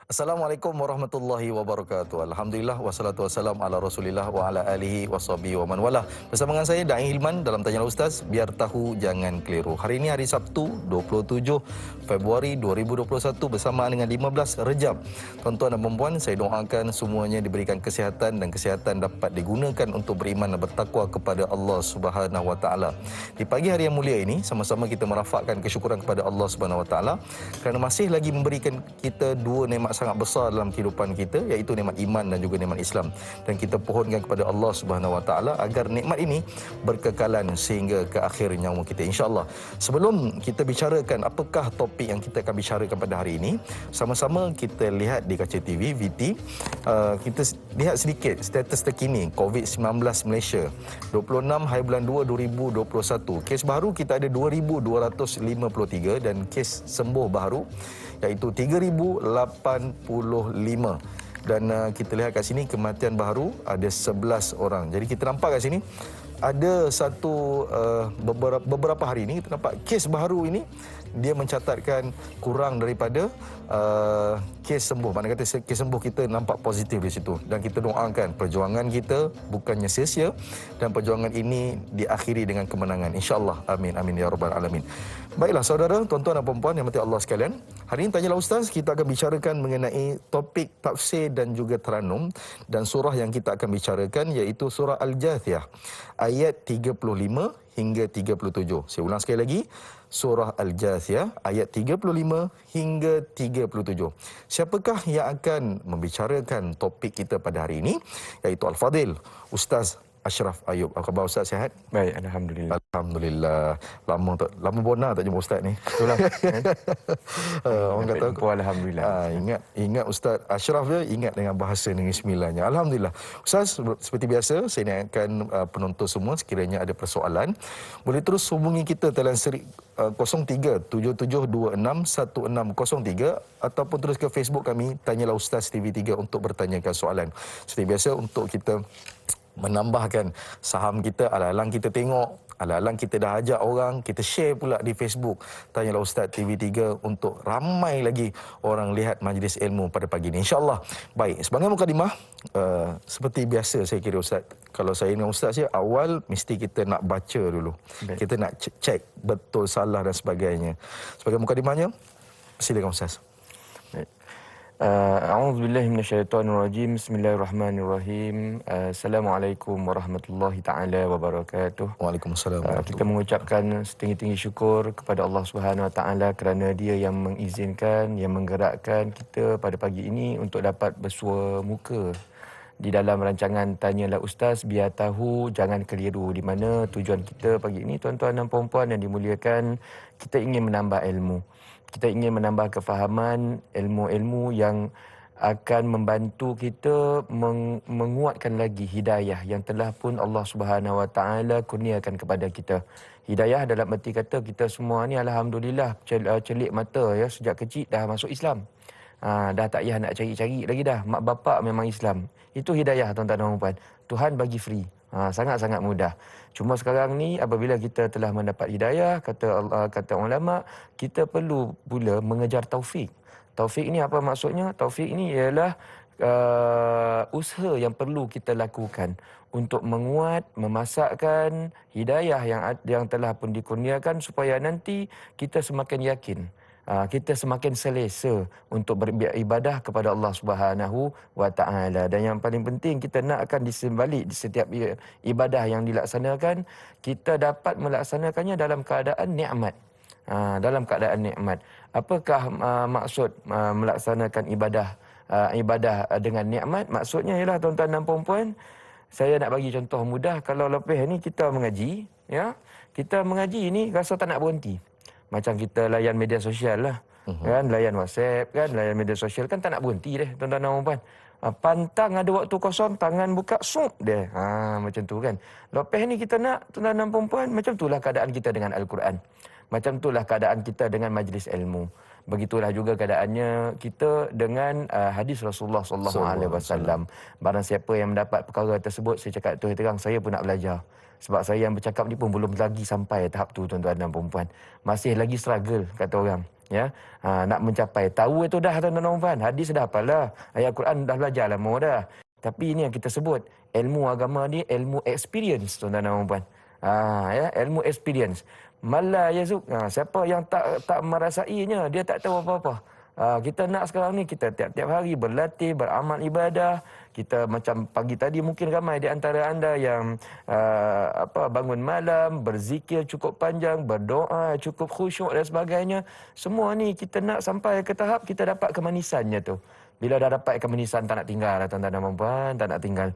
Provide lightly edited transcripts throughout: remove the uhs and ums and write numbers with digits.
Assalamualaikum warahmatullahi wabarakatuh. Alhamdulillah wassalatu wassalam ala Rasulillah wa ala alihi washabihi wa man walah. Bersama dengan saya Dai Hilman dalam Tanyalah Ustaz, biar tahu jangan keliru. Hari ini hari Sabtu 27 Februari 2021 bersamaan dengan 15 Rejab. Tuan-tuan dan puan-puan, saya doakan semuanya diberikan kesihatan dan kesihatan dapat digunakan untuk beriman dan bertakwa kepada Allah Subhanahu wa taala. Di pagi hari yang mulia ini sama-sama kita merafakkan kesyukuran kepada Allah Subhanahu wa taala kerana masih lagi memberikan kita dua nikmat sangat besar dalam kehidupan kita, iaitu nikmat iman dan juga nikmat Islam. Dan kita pohonkan kepada Allah Subhanahu wa taala agar nikmat ini berkekalan sehingga ke akhir nyawa kita, insya-Allah. Sebelum kita bicarakan apakah topik yang kita akan bicarakan pada hari ini, sama-sama kita lihat di kaca TV VT. Kita lihat sedikit status terkini COVID-19 Malaysia 26 hari bulan 2 2021. Kes baru kita ada 2253 dan kes sembuh baru iaitu 3085. Dan kita lihat kat sini kematian baru ada 11 orang. Jadi kita nampak kat sini ada beberapa hari ini kita nampak kes baru ini dia mencatatkan kurang daripada kes sembuh. Mana kata kes sembuh kita nampak positif di situ. Dan kita doakan perjuangan kita bukannya sia-sia dan perjuangan ini diakhiri dengan kemenangan, insya-Allah. Amin amin ya rabbal alamin. Baiklah saudara, tuan-tuan dan puan-puan yang dirahmati Allah sekalian, hari ini Tanyalah Ustaz kita akan bicarakan mengenai topik tafsir dan juga taranum, dan surah yang kita akan bicarakan iaitu surah Al-Jathiyah ayat 35 hingga 37. Saya ulang sekali lagi, surah Al-Jathiyah ayat 35 hingga 37. Siapakah yang akan membicarakan topik kita pada hari ini? Iaitu Al-Fadil Ustaz Ashraf Ayub. Apa khabar Ustaz, sihat? Baik, alhamdulillah. Alhamdulillah. Lama bona tak jumpa Ustaz ni. Itulah. Orang kata alhamdulillah. ingat Ustaz Ashraf dia ingat dengan bahasa Negeri Sembilannya. Alhamdulillah. Ustaz, seperti biasa saya ingatkan penonton semua sekiranya ada persoalan boleh terus hubungi kita dalam seri 0377261603 ataupun terus ke Facebook kami Tanyalah Ustaz TV3 untuk bertanyakan soalan. Seperti biasa untuk kita menambahkan saham kita, alang-alang kita tengok, alang-alang kita dah ajak orang, kita share pula di Facebook Tanyalah Ustaz TV3 untuk ramai lagi orang lihat majlis ilmu pada pagi ini, insya-Allah. Baik, sebagai mukadimah, seperti biasa saya kira Ustaz, kalau saya dengan Ustaz ya, awal mesti kita nak baca dulu. Baik. Kita nak cek betul salah dan sebagainya. Sebagai mukadimahnya, silakan Ustaz. A'udzubillahi minasyaitonirrajim. Bismillahirrahmanirrahim. Assalamualaikum warahmatullahi taala wabarakatuh. Waalaikumsalam. Kita mengucapkan setinggi-tinggi syukur kepada Allah Subhanahu wa taala kerana Dia yang mengizinkan, yang menggerakkan kita pada pagi ini untuk dapat bersua muka di dalam rancangan Tanyalah Ustaz, biar tahu jangan keliru, di mana tujuan kita pagi ini, tuan-tuan dan puan-puan yang dimuliakan, kita ingin menambah ilmu. Kita ingin menambah kefahaman, ilmu-ilmu yang akan membantu kita menguatkan lagi hidayah yang telah pun Allah Subhanahu Wa Taala kurniakan kepada kita. Hidayah dalam arti kata kita semua ni alhamdulillah celik mata ya, sejak kecil dah masuk Islam. Dah tak payah nak cari-cari lagi dah. Mak bapak memang Islam. Itu hidayah tuan-tuan dan puan. Tuhan bagi free. Sangat-sangat mudah. Cuma sekarang ni apabila kita telah mendapat hidayah, kata ulama, kita perlu pula mengejar taufik. Taufik ni apa maksudnya? Taufik ini ialah usaha yang perlu kita lakukan untuk menguat, memasakkan hidayah yang telah pun dikurniakan supaya nanti kita semakin yakin. Kita semakin selesa untuk beribadah kepada Allah Subhanahu wa taala. Dan yang paling penting, kita nak akan disembalik di setiap ibadah yang dilaksanakan, kita dapat melaksanakannya dalam keadaan nikmat. Dalam keadaan nikmat. Apakah maksud melaksanakan ibadah dengan nikmat? Maksudnya ialah tuan-tuan dan puan-puan, saya nak bagi contoh mudah. Kalau lepas ni kita mengaji, ya, kita mengaji ni rasa tak nak berhenti. Macam kita layan media sosial lah. Kan, layan WhatsApp, kan, layan media sosial kan tak nak berhenti deh, tuan-tuan dan puan. Pantang ada waktu kosong, tangan buka, sup deh. Macam tu kan. Lepas ni kita nak, tuan-tuan dan puan, macam itulah keadaan kita dengan Al-Quran. Macam itulah keadaan kita dengan majlis ilmu. Begitulah juga keadaannya kita dengan hadis Rasulullah sallallahu alaihi wasallam. Barang siapa yang mendapat perkara tersebut, saya cakap terus terang, saya pun nak belajar. Sebab saya yang bercakap ni pun belum lagi sampai tahap tu, tuan-tuan dan puan-puan. Masih lagi struggle, kata orang. Ya, nak mencapai. Tahu itu dah tuan-tuan dan puan. Hadis dah apalah. Ayat Quran dah belajar lama dah. Tapi ini yang kita sebut, ilmu agama ni ilmu experience tuan-tuan dan puan. Ya, ilmu experience. Mala yazuk. Siapa yang tak merasainya, dia tak tahu apa-apa. Kita nak sekarang ni kita tiap-tiap hari berlatih, beramal ibadah. Kita macam pagi tadi mungkin ramai di antara anda yang bangun malam, berzikir cukup panjang, berdoa cukup khusyuk dan sebagainya. Semua ni kita nak sampai ke tahap kita dapat kemanisannya tu. Bila dah dapat kemanisan tak nak tinggal lah tuan-tuan dan puan, tak nak tinggal.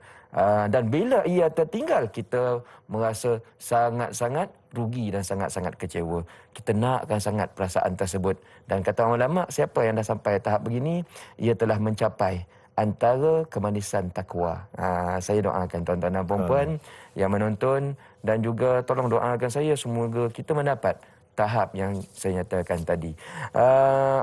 Dan bila ia tertinggal, kita merasa sangat-sangat rugi dan sangat-sangat kecewa. Kita nakkan sangat perasaan tersebut. Dan kata ulama, siapa yang dah sampai tahap begini, ia telah mencapai antara kemanisan takwa. Saya doakan tuan-tuan dan puan yang menonton dan juga tolong doakan saya semoga kita mendapat tahap yang saya nyatakan tadi.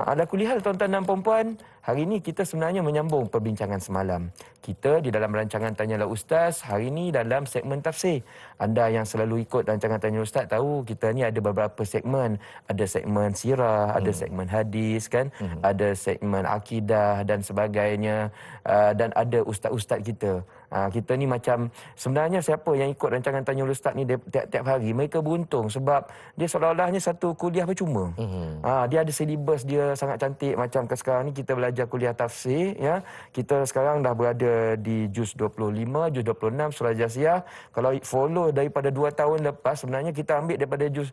Ala kulihal tuan-tuan dan puan, hari ini kita sebenarnya menyambung perbincangan semalam. Kita di dalam rancangan Tanyalah Ustaz, hari ini dalam segmen tafsir. Anda yang selalu ikut rancangan Tanya Ustaz tahu kita ni ada beberapa segmen. Ada segmen sirah, ada segmen hadis kan, ada segmen akidah dan sebagainya. Dan ada ustaz-ustaz kita. Kita ni macam, sebenarnya siapa yang ikut rancangan Tanya Ustaz ni tiap-tiap hari, mereka beruntung sebab dia seolah-olahnya satu kuliah percuma. Dia ada silibus dia sangat cantik. Macam sekarang ni kita belajar kuliah tafsir, ya. Kita sekarang dah berada di juz 25, juz 26 surah Jasiyah. Kalau follow daripada 2 tahun lepas, sebenarnya kita ambil daripada juz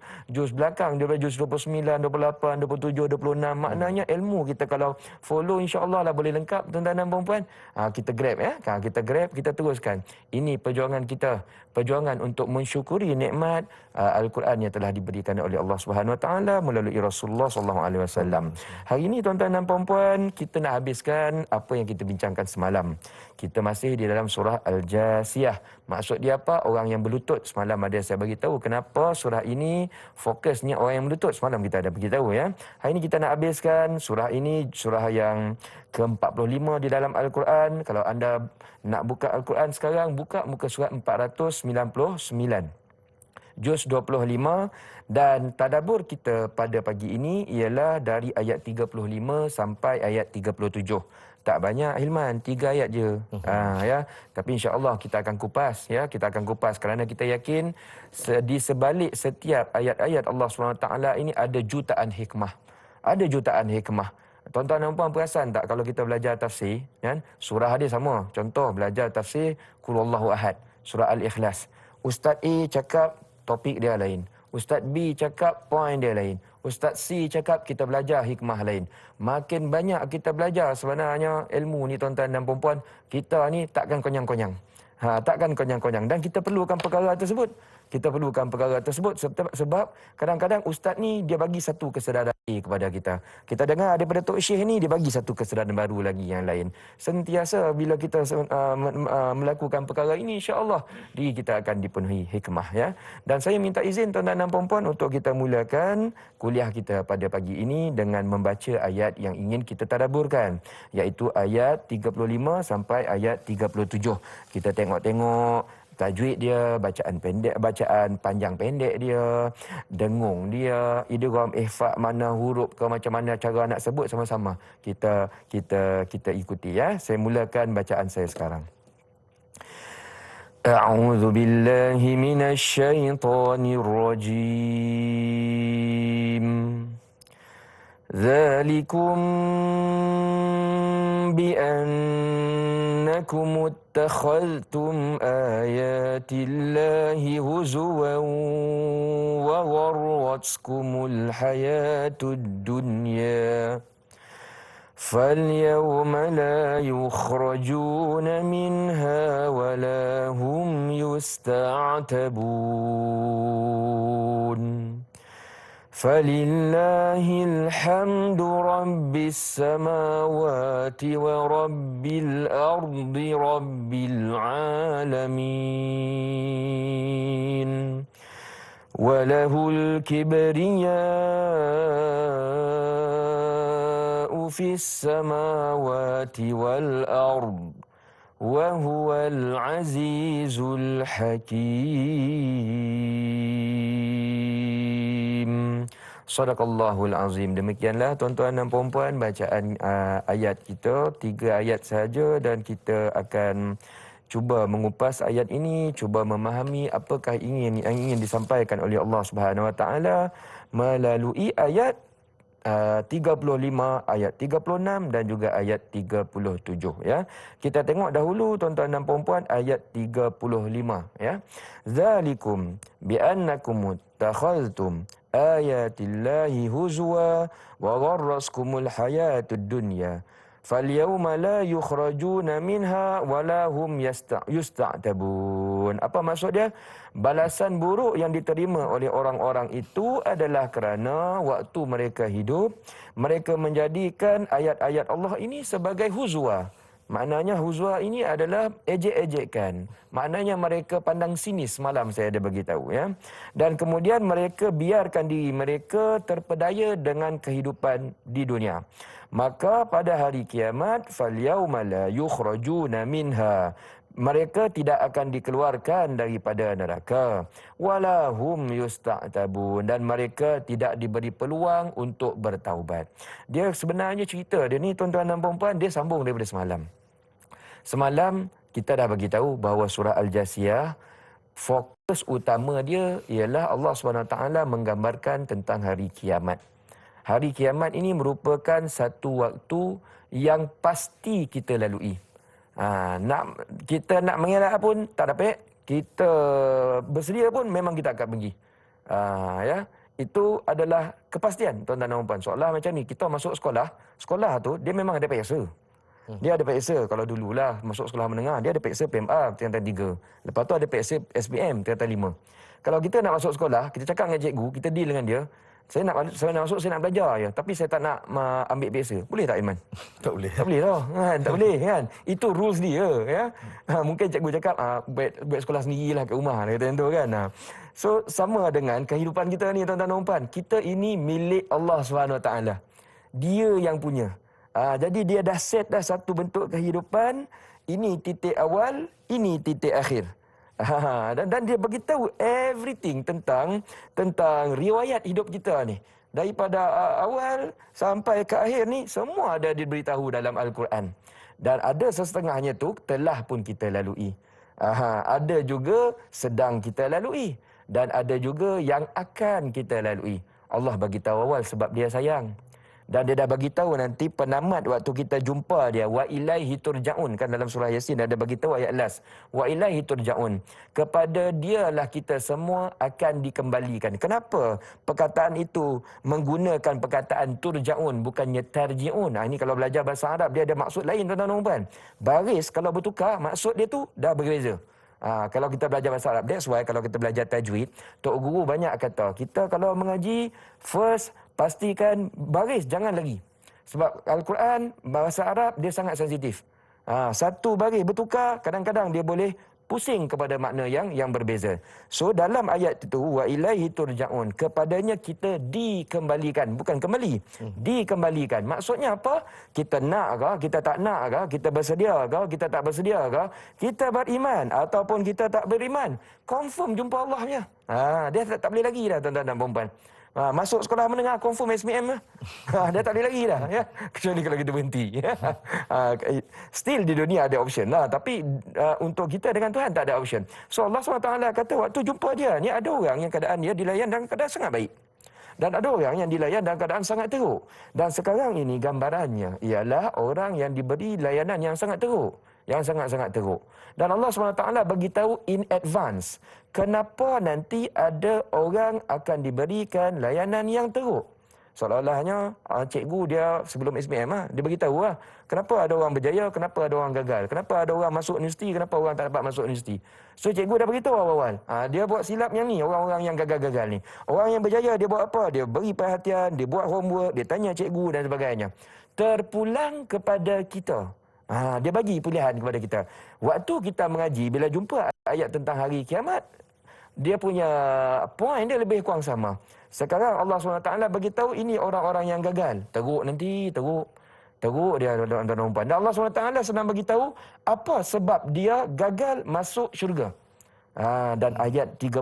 belakang, daripada juz 29, 28, 27, 26. Maknanya ilmu kita kalau follow insya-Allah lah boleh lengkap tuan-tuan dan puan-puan. Kita grab, ya. Kita grab, kita teruskan. Ini perjuangan kita, perjuangan untuk mensyukuri nikmat Al-Quran yang telah diberikan oleh Allah Subhanahu Wa Taala melalui Rasulullah sallallahu alaihi wasallam. Hari ini tuan-tuan dan puan-puan, kita nak habiskan apa yang kita bincangkan semalam. Kita masih di dalam surah Al-Jasiyah. Maksud dia apa? Orang yang berlutut. Semalam ada saya bagi tahu kenapa surah ini fokusnya orang yang berlutut. Semalam kita ada bagi tahu, ya. Hari ini kita nak habiskan surah ini, surah yang ke-45 di dalam Al-Quran. Kalau anda nak buka Al-Quran sekarang, buka muka surat 499. Juz 25, dan tadabbur kita pada pagi ini ialah dari ayat 35 sampai ayat 37. Tak banyak Hilman, 3 ayat je. Ya, tapi insya-Allah kita akan kupas, ya, kita akan kupas kerana kita yakin di sebalik setiap ayat-ayat Allah SWT ini ada jutaan hikmah. Ada jutaan hikmah. Tuan-tuan dan puan perasan tak kalau kita belajar tafsir, kan? Surah dia sama. Contoh belajar tafsir Qul Huwallahu Ahad, surah Al-Ikhlas. Ustaz A cakap topik dia lain. Ustaz B cakap point dia lain. Ustaz C cakap kita belajar hikmah lain. Makin banyak kita belajar sebenarnya ilmu ni tuan-tuan dan puan-puan, kita ni takkan konyang-konyang. Takkan konyang-konyang. Dan kita perlukan perkara tersebut. Kita perlukan perkara tersebut sebab kadang-kadang ustaz ni dia bagi satu kesedaran kepada kita. Kita dengar daripada Tok Syekh ni dia bagi satu kesedaran baru lagi yang lain. Sentiasa bila kita melakukan perkara ini, insya-Allah diri kita akan dipenuhi hikmah, ya. Dan saya minta izin tuan-tuan dan puan-puan untuk kita mulakan kuliah kita pada pagi ini dengan membaca ayat yang ingin kita tadabburkan, iaitu ayat 35 sampai ayat 37. Kita tengok-tengok tajwid dia, bacaan pendek, bacaan panjang pendek dia, dengung dia, idgham, ihfa, mana huruf ke macam mana cara nak sebut sama-sama. Kita ikuti, ya. Saya mulakan bacaan saya sekarang. A'udzu billahi minasy syaithanir rajim. ذلكم بأنكم اتخذتم آيات الله هزوا وغرتكم الحياة الدنيا فاليوم لا يخرجون منها ولا هم يستعتبون فلله الحمد رب السماوات ورب الأرض رب العالمين وله الكبرياء في السماوات والأرض وهو العزيز الحكيم Sadaqallahul azim. Demikianlah tuan-tuan dan puan-puan bacaan ayat kita, 3 ayat sahaja, dan kita akan cuba mengupas ayat ini, cuba memahami apakah yang ingin disampaikan oleh Allah Subhanahu Wa Taala melalui ayat 35, ayat 36 dan juga ayat 37 ya. Kita tengok dahulu tuan-tuan dan puan-puan ayat 35 ya. Zalikum bi annakum takhaztum ayatillahi huzwa wa gharraskumul hayatud dunya. Falyawma la yukhrajuna minha wala hum yusta'tabun. Apa maksud dia? Balasan buruk yang diterima oleh orang-orang itu adalah kerana waktu mereka hidup, mereka menjadikan ayat-ayat Allah ini sebagai huzwa. Maknanya huzwa ini adalah ejek-ejekan. Maknanya mereka pandang sinis, semalam saya ada beritahu ya. Dan kemudian mereka biarkan diri mereka terpedaya dengan kehidupan di dunia. Maka pada hari kiamat, falyawma la yukhrajuna minha, mereka tidak akan dikeluarkan daripada neraka, wala hum yusta'tabun, dan mereka tidak diberi peluang untuk bertaubat. Dia sebenarnya cerita dia ni tuan-tuan dan puan-puan, dia sambung daripada semalam. Semalam kita dah bagi tahu bahawa surah Al-Jasiyah fokus utama dia ialah Allah SWT menggambarkan tentang hari kiamat. Hari kiamat ini merupakan satu waktu yang pasti kita lalui. Kita nak mengelak pun tak dapat, kita bersedia pun memang kita akan pergi. Ya, itu adalah kepastian tuan-tuan dan puan. Soalan macam ni, kita masuk sekolah, sekolah tu dia memang ada peksa. Dia ada peksa, kalau dululah masuk sekolah menengah, dia ada peksa PMR tingkatan 3. Lepas tu ada peksa SPM tingkatan 5. Kalau kita nak masuk sekolah, kita cakap dengan cikgu, kita deal dengan dia, saya nak masuk, saya nak belajar je, tapi saya tak nak ambil peksa. Boleh tak, Iman? Tak boleh. Tak boleh tau, kan? Tak boleh kan? Itu rules dia ya. Mungkin cikgu cakap buat sekolah sendirilah kat rumah, kata tu kan. So sama dengan kehidupan kita ni tuan-tuan dan puan. Kita ini milik Allah SWT. Dia yang punya. Jadi dia dah set dah satu bentuk kehidupan. Ini titik awal, ini titik akhir. Dan dia beritahu everything tentang riwayat hidup kita ni. Daripada awal sampai ke akhir ni, semua ada diberitahu dalam Al-Quran. Dan ada sesetengahnya tu telah pun kita lalui. Ada juga sedang kita lalui. Dan ada juga yang akan kita lalui. Allah bagi tahu awal sebab dia sayang. Dan dia dah bagi tahu nanti penamat waktu kita jumpa dia, wa ilaihi turja'un, kan dalam surah Yasin ada bagi tahu ayat last, wa ilaihi turja'un, kepada dialah kita semua akan dikembalikan. Kenapa perkataan itu menggunakan perkataan turja'un bukannya tarji'un? Ini kalau belajar bahasa Arab dia ada maksud lain tuan-tuan dan puan. Baris kalau bertukar maksud dia tu dah berbeza. Kalau kita belajar bahasa Arab, that's why kalau kita belajar tajwid, Tok Guru banyak kata, kita kalau mengaji, first pastikan baris, jangan lagi. Sebab Al-Quran, bahasa Arab, dia sangat sensitif. Satu baris bertukar, kadang-kadang dia boleh pusing kepada makna yang berbeza. So dalam ayat itu, wa ilaihi turja'un, kepadanya kita dikembalikan, bukan kembali, dikembalikan. Maksudnya apa? Kita nak ke, kita tak nak ke, kita bersedia ke, kita tak bersedia ke, kita beriman ataupun kita tak beriman, confirm jumpa Allah punya. Dia tak boleh lagi dah tuan-tuan dan puan-puan. Masuk sekolah menengah confirm SPM lah. Dia tak boleh lagi dah ya. Kecuali kalau kita berhenti ya. Still di dunia ada option lah, tapi untuk kita dengan Tuhan tak ada option. So Allah SWT kata waktu jumpa dia ni, ada orang yang keadaan dia dilayan dalam keadaan sangat baik, dan ada orang yang dilayan dalam keadaan sangat teruk. Dan sekarang ini gambarannya ialah orang yang diberi layanan yang sangat teruk, yang sangat-sangat teruk. Dan Allah SWT beritahu in advance kenapa nanti ada orang akan diberikan layanan yang teruk. Seolah-olahnya cikgu dia sebelum SPM dia beritahu kenapa ada orang berjaya, kenapa ada orang gagal, kenapa ada orang masuk universiti, kenapa orang tak dapat masuk universiti. So cikgu dah beritahu awal-awal. Dia buat silap yang ni, orang-orang yang gagal-gagal ni. Orang yang berjaya dia buat apa? Dia beri perhatian, dia buat homework, dia tanya cikgu dan sebagainya. Terpulang kepada kita. Dia bagi pilihan kepada kita. Waktu kita mengaji, bila jumpa ayat tentang hari kiamat, dia punya point dia lebih kurang sama. Sekarang Allah SWT beritahu ini orang-orang yang gagal. Teruk nanti, teruk dia tuan-tuan dan puan. Dan Allah SWT sedang beritahu apa sebab dia gagal masuk syurga. Dan ayat 35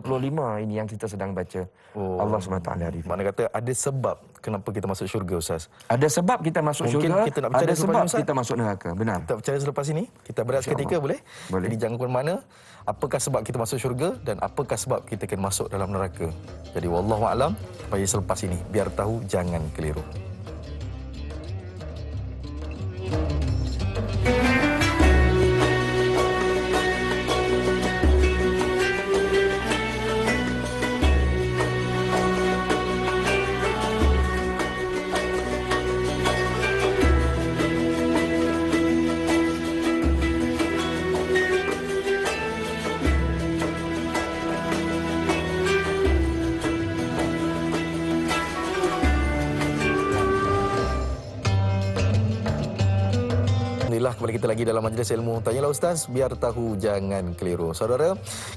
ini yang kita sedang baca. Allah SWT review. Mana kata ada sebab kenapa kita masuk syurga, Ustaz. Ada sebab kita masuk Mungkin syurga, kita nak bercakap ada selepas sebab ni, Ustaz. kita masuk neraka. Benar. Kita bercakap selepas ini. Kita berehat seketika, boleh? Boleh. Jadi jangan ke mana. Apakah sebab kita masuk syurga dan apakah sebab kita akan masuk dalam neraka. Jadi wallahu a'lam, bagi selepas ini. Biar tahu, jangan keliru. Alhamdulillah, kembali kita lagi dalam majlis ilmu Tanyalah Ustaz, biar tahu jangan keliru. Saudara,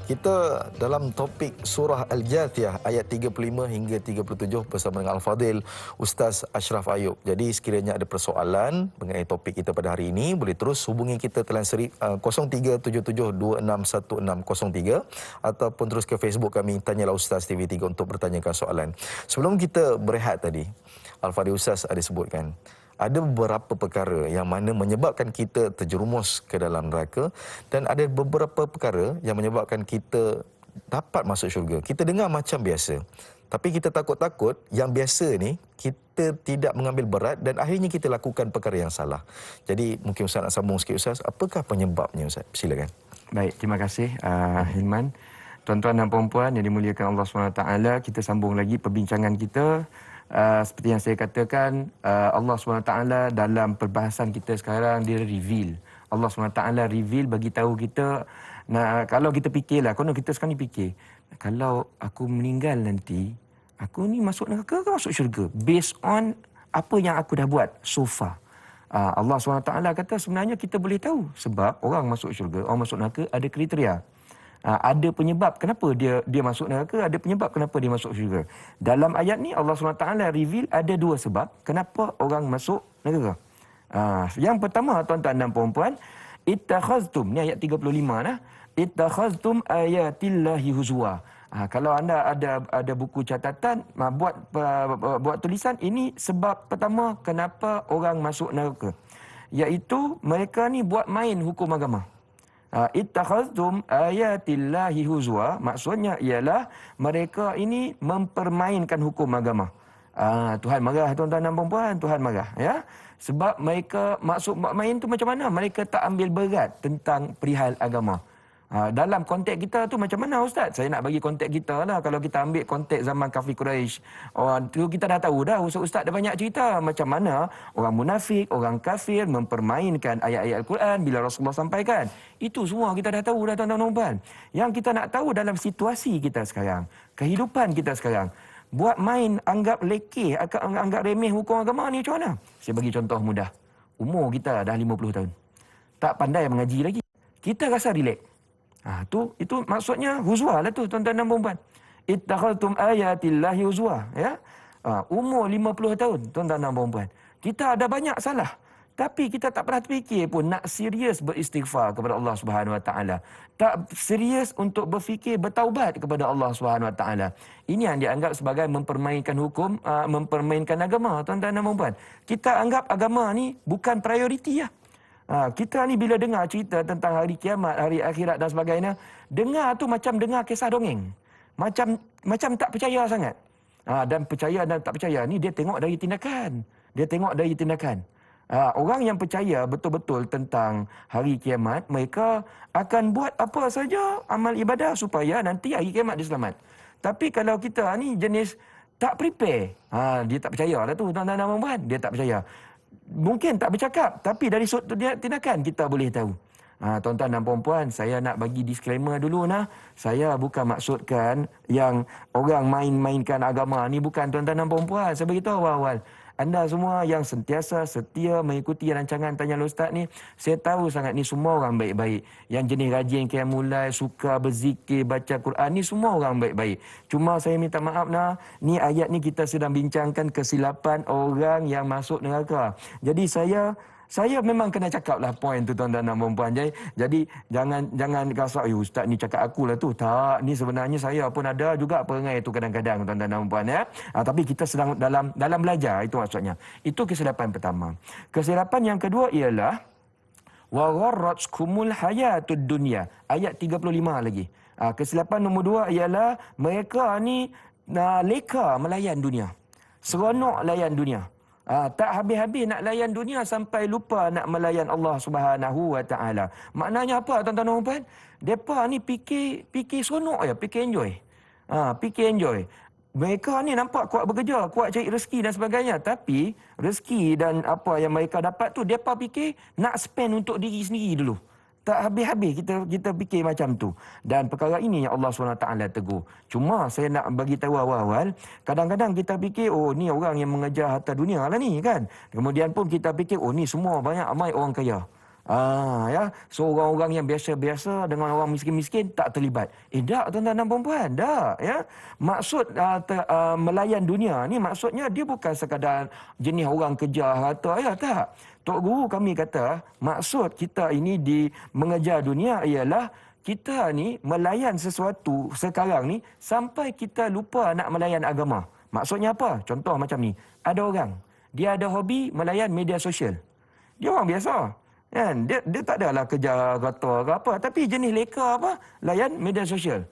kita dalam topik surah Al-Jathiyah ayat 35 hingga 37 bersama dengan Al-Fadil Ustaz Ashraf Ayub. Jadi sekiranya ada persoalan mengenai topik kita pada hari ini, boleh terus hubungi kita telan seri 0377261603 ataupun terus ke Facebook kami Tanyalah Ustaz TV3 untuk bertanyakan soalan. Sebelum kita berehat tadi, Al-Fadil Ustaz ada sebutkan ada beberapa perkara yang mana menyebabkan kita terjerumus ke dalam neraka dan ada beberapa perkara yang menyebabkan kita dapat masuk syurga. Kita dengar macam biasa, tapi kita takut-takut yang biasa ni kita tidak mengambil berat dan akhirnya kita lakukan perkara yang salah. Jadi mungkin Ustaz nak sambung sikit, Ustaz. Apakah penyebabnya, Ustaz? Silakan. Baik, terima kasih Hilman. Tuan-tuan dan puan-puan yang dimuliakan Allah SWT, kita sambung lagi perbincangan kita. Seperti yang saya katakan, Allah SWT dalam perbahasan kita sekarang, dia reveal. Allah SWT reveal, bagi tahu kita. Nah, kalau kita fikirlah, kalau kita sekarang ni fikir, kalau aku meninggal nanti, aku ni masuk neraka ke masuk syurga? Based on apa yang aku dah buat so far. Allah SWT kata sebenarnya kita boleh tahu. Sebab orang masuk syurga, orang masuk neraka ada kriteria. Ada penyebab kenapa dia masuk neraka, ada penyebab kenapa dia masuk syurga. Dalam ayat ni Allah SWT reveal ada dua sebab kenapa orang masuk neraka. Yang pertama, tuan-tuan dan puan-puan, ittakhaztum, ni ayat 35 dah. Ittakhaztum ayatillahi huzwa. Kalau anda ada buku catatan, buat tulisan, ini sebab pertama kenapa orang masuk neraka. Iaitu mereka ni buat main hukum agama. Ittakhaztum ayatillahi huzwa, maksudnya ialah mereka ini mempermainkan hukum agama. Tuhan marah, tuan-tuan dan puan-puan, Tuhan marah, ya. Sebab mereka maksud main tu macam mana? Mereka tak ambil berat tentang perihal agama. Dalam konteks kita tu macam mana, Ustaz? Saya nak bagi konteks kita lah. Kalau kita ambil konteks zaman kafir Quraisy, tu kita dah tahu dah. Ustaz dah banyak cerita macam mana orang munafik, orang kafir mempermainkan ayat-ayat Al-Quran bila Rasulullah sampaikan. Itu semua kita dah tahu dah, tuan-tuan dan puan. Yang kita nak tahu dalam situasi kita sekarang, kehidupan kita sekarang, buat main, anggap lekeh, anggap remeh hukum agama ni macam mana? Saya bagi contoh mudah. Umur kita dah 50 tahun. Tak pandai mengaji lagi. Kita rasa relax. Itu maksudnya huzwa lah tu, tuan-tuan dan puan-puan. Ittakhaztum ayatillahi huzwa, ya. Umur 50 tahun, tuan-tuan dan puan-puan. Kita ada banyak salah, tapi kita tak pernah terfikir pun nak serius beristighfar kepada Allah Subhanahu Wa Taala. Tak serius untuk berfikir bertaubat kepada Allah Subhanahu Wa Taala. Ini yang dianggap sebagai mempermainkan hukum, mempermainkan agama, tuan-tuan dan puan-puan. Kita anggap agama ni bukan prioriti lah. Kita ni bila dengar cerita tentang hari kiamat, hari akhirat dan sebagainya, dengar tu macam dengar kisah dongeng. Macam tak percaya sangat. Dan percaya dan tak percaya ni dia tengok dari tindakan. Orang yang percaya betul-betul tentang hari kiamat, mereka akan buat apa saja amal ibadah supaya nanti hari kiamat dia selamat. Tapi kalau kita ni jenis tak prepare, dia tak percaya lah tu, tuan-tuan dan puan-puan. Dia tak percaya. Mungkin tak bercakap, tapi dari sudut tindakan kita boleh tahu. Tuan-tuan dan puan-puan, saya nak bagi disclaimer dulu nah. Saya bukan maksudkan yang orang main-mainkan agama ni, bukan, tuan-tuan dan puan-puan. Saya beritahu awal-awal. Anda semua yang sentiasa setia mengikuti rancangan Tanyalah Ustaz ni, saya tahu sangat ni semua orang baik-baik. Yang jenis rajin qiyamul, suka berzikir, baca Quran, ni semua orang baik-baik. Cuma saya minta maaf nah, ni ayat ni kita sedang bincangkan kesilapan orang yang masuk neraka. Jadi saya Saya memang kena cakap lah point tu tuan-tuan dan puan-puan. Jadi jangan rasa, ustaz ni cakap aku lah tu. Tak, ni sebenarnya saya pun ada juga perangai tu kadang-kadang tuan-tuan dan puan-puan ya. Tapi kita sedang dalam belajar, itu maksudnya. Itu kesilapan pertama. Kesilapan yang kedua ialah wa gharratkumul hayatud dunya. Ayat 35 lagi. Kesilapan nombor 2 ialah mereka ni leka melayan dunia. Seronok layan dunia. Tak habis-habis nak layan dunia sampai lupa nak melayan Allah Subhanahu Wa Taala. Maknanya apa tuan-tuan dan puan? Depa ni fikir seronok ya, fikir enjoy. Fikir enjoy. Mereka ni nampak kuat bekerja, kuat cari rezeki dan sebagainya, tapi rezeki dan apa yang mereka dapat tu depa fikir nak spend untuk diri sendiri dulu. Tak habis-habis kita fikir macam tu. Dan perkara ini yang Allah SWT tegur. Cuma saya nak bagi tahu awal-awal, kadang-kadang kita fikir, oh ni orang yang mengejar harta dunia lah ni kan. Kemudian pun kita fikir, oh ni semua banyak ramai orang kaya. Ya, so orang-orang yang biasa-biasa dengan orang miskin-miskin tak terlibat. Tak tuan-tuan dan puan-puan, tak ya. Maksud melayan dunia ni maksudnya dia bukan sekadar jenis orang kejar harta ya, tak. Tok Guru kami kata, maksud kita ini di mengejar dunia ialah kita ni melayan sesuatu sekarang ni sampai kita lupa nak melayan agama. Maksudnya apa? Contoh macam ni. Ada orang, dia ada hobi melayan media sosial. Dia orang biasa. Kan? Dia tak adalah kerja kata ke apa. Tapi jenis leka apa? Layan media sosial.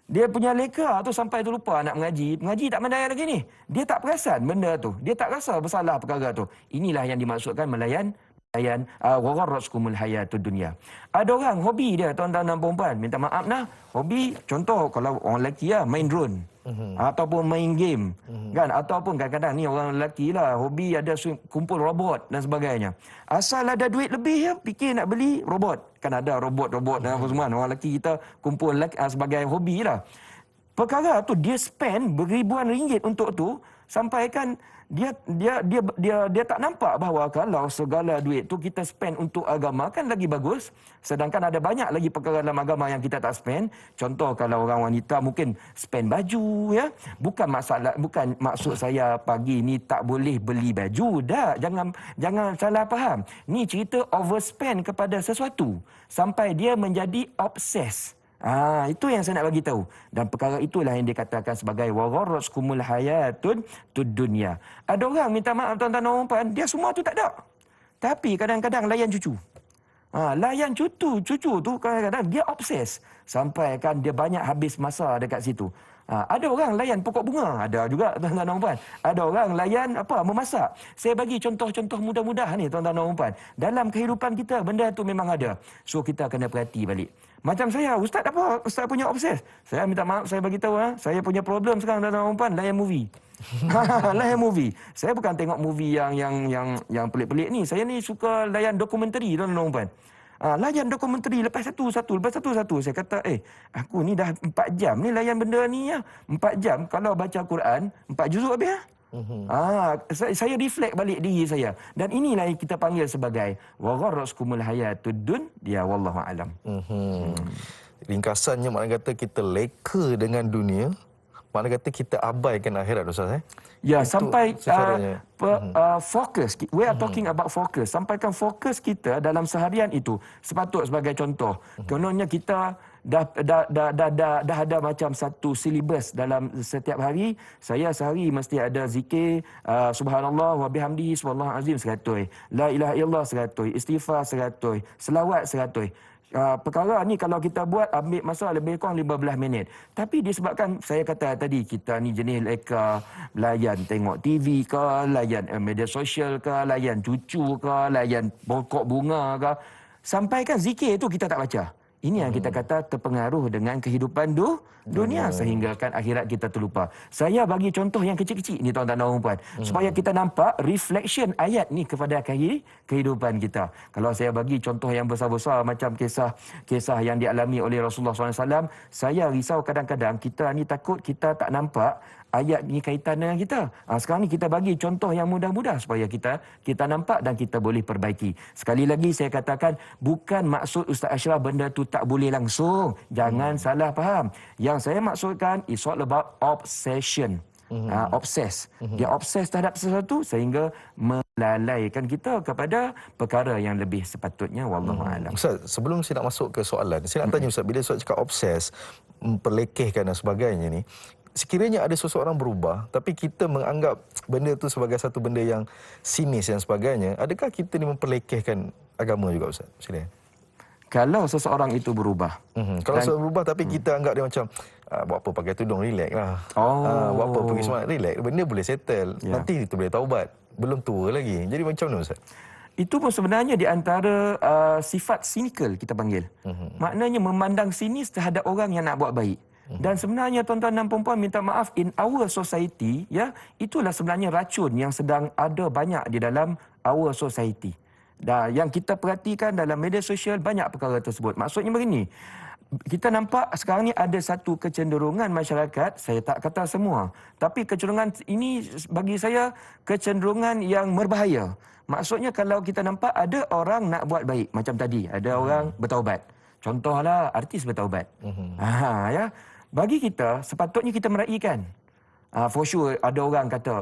Dia punya leka tu sampai tu lupa nak mengaji. Mengaji tak pandai lagi ni. Dia tak perasan benda tu. Dia tak rasa bersalah perkara tu. Inilah yang dimaksudkan melayan wa gharratkumul hayatud dunya. Ada orang hobi dia tuan-tuan dan puan-puan, minta maaf nah, hobi contoh kalau orang lelaki lah main drone. Ataupun main game. Kan, ataupun kadang-kadang ni orang lelaki lah hobi ada kumpul robot dan sebagainya. Asal ada duit lebih ya, fikir nak beli robot. Kan ada robot-robot dan apa semua. Orang lelaki kita kumpul sebagai hobi lah. Perkara tu dia spend beribuan ringgit untuk tu, sampai kan dia tak nampak bahawa kalau segala duit tu kita spend untuk agama kan lagi bagus. Sedangkan ada banyak lagi perkara dalam agama yang kita tak spend. Contoh kalau orang wanita mungkin spend baju ya. Bukan maksud saya pagi ni tak boleh beli baju. Dah, jangan salah faham. Ni cerita overspend kepada sesuatu sampai dia menjadi obses. Itu yang saya nak bagi tahu. Dan perkara itulah yang dikatakan sebagai wa gharratkumul hayatud dunya. Ada orang minta maaf tuan-tuan dan puan, dia semua tu tak ada. Tapi kadang-kadang layan cucu. Layan cucu tu kadang-kadang dia obses sampai kan dia banyak habis masa dekat situ. Ada orang layan pokok bunga, ada juga tuan-tuan dan puan. Ada orang layan memasak. Saya bagi contoh-contoh mudah-mudah ni tuan-tuan dan puan. Dalam kehidupan kita benda tu memang ada. So kita kena perhati balik. Macam saya, ustaz apa? Ustaz punya obses. Saya minta maaf, saya bagi tahu saya punya problem sekarang tuan-tuan dan puan, layan movie. Layan movie. Saya bukan tengok movie yang pelik-pelik ni. Saya ni suka layan dokumentari tuan-tuan dan puan. Layan dokumentari lepas satu. Saya kata, aku ni dah 4 jam ni layan benda ni ya. 4 jam kalau baca Quran, 4 juzuk habis ya. Saya reflect balik diri saya. Dan inilah yang kita panggil sebagai wa gharratkumul hayatud dunya wallahu alam. Ringkasannya makna kata kita leka dengan dunia, makna kata kita abaikan akhirat, Ustaz. Ya, itu sampai fokus. We are talking about fokus. Sampaikan fokus kita dalam seharian itu. Sepatut sebagai contoh. Kononnya kita dah ada macam satu silibus dalam setiap hari. Saya sehari mesti ada zikir subhanallah wa bihamdihi subhanallah azim 100. La ilaha illallah 100. Istighfar 100. Selawat 100. Perkara ni kalau kita buat ambil masa lebih kurang 15 minit. Tapi disebabkan saya kata tadi kita ni jenis leka, layan tengok TV ke, layan media sosial ke, layan cucu ke, layan pokok bunga ke, sampai kan zikir tu kita tak baca. Ini yang kita kata terpengaruh dengan kehidupan dunia sehingga kan akhirat kita terlupa. Saya bagi contoh yang kecil-kecil ni tuan-tuan dan puan, supaya kita nampak reflection ayat ni kepada kehidupan kita. Kalau saya bagi contoh yang besar-besar macam kisah yang dialami oleh Rasulullah SAW, saya risau kadang-kadang kita ni takut kita tak nampak ayat ni kaitan dengan kita. Sekarang ni kita bagi contoh yang mudah-mudah supaya kita nampak dan kita boleh perbaiki. Sekali lagi saya katakan, bukan maksud Ustaz Ashraf benda tu tak boleh langsung. Jangan salah faham. Yang saya maksudkan is all about obsession. obses. Dia obses terhadap sesuatu sehingga melalaikan kita kepada perkara yang lebih sepatutnya. Wallahu a'lam. Ustaz, sebelum saya nak masuk ke soalan, saya nak tanya Ustaz, bila Ustaz cakap obses, memperlekehkan dan sebagainya ni, sekiranya ada seseorang berubah, tapi kita menganggap benda tu sebagai satu benda yang sinis dan sebagainya, adakah kita ni memperlekehkan agama juga Ustaz? Silakan. Kalau seseorang itu berubah. Kalau seseorang berubah tapi kita anggap dia macam buat apa pakai tudung, relax lah. Buat apa pergi semangat, relax. Benda boleh settle. Nanti kita boleh taubat. Belum tua lagi. Jadi macam mana Ustaz? Itu pun sebenarnya di antara sifat sinikal kita panggil. Maknanya memandang sinis terhadap orang yang nak buat baik. Dan sebenarnya tuan-tuan dan puan-puan, minta maaf, in our society, ya, itulah sebenarnya racun yang sedang ada banyak di dalam our society. Dan yang kita perhatikan dalam media sosial banyak perkara tersebut. Maksudnya begini, kita nampak sekarang ni ada satu kecenderungan masyarakat, saya tak kata semua, tapi kecenderungan ini bagi saya kecenderungan yang berbahaya. Maksudnya kalau kita nampak ada orang nak buat baik, macam tadi, ada orang bertaubat. Contohlah artis bertaubat. Ya. Bagi kita, sepatutnya kita meraihkan. For sure ada orang kata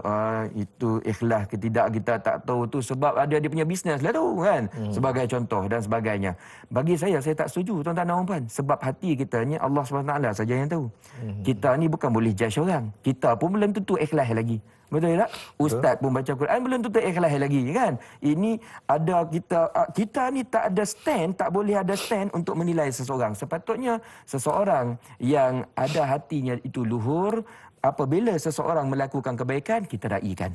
itu ikhlas ke tidak kita tak tahu tu sebab ada dia punya bisnes lah tu kan, sebagai contoh dan sebagainya. Bagi saya tak setuju tuan-tuan dan puan, sebab hati kita ni Allah SWT saja yang tahu. Kita ni bukan boleh judge orang. Kita pun belum tentu ikhlas lagi. Betul tak? Ustaz pun baca Quran belum tentu ikhlas lagi kan. Ini ada kita ni tak ada stand, tak boleh ada stand untuk menilai seseorang. Sepatutnya seseorang yang ada hatinya itu luhur, apabila seseorang melakukan kebaikan, kita raikan.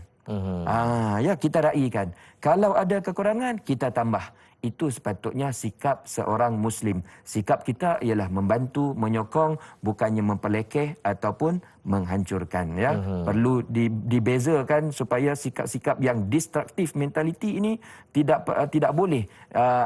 Ya, kita raikan. Kalau ada kekurangan, kita tambah. Itu sepatutnya sikap seorang Muslim. Sikap kita ialah membantu, menyokong, bukannya memperlekeh ataupun menghancurkan. Ya, perlu dibezakan supaya sikap-sikap yang destruktif mentality ini tidak boleh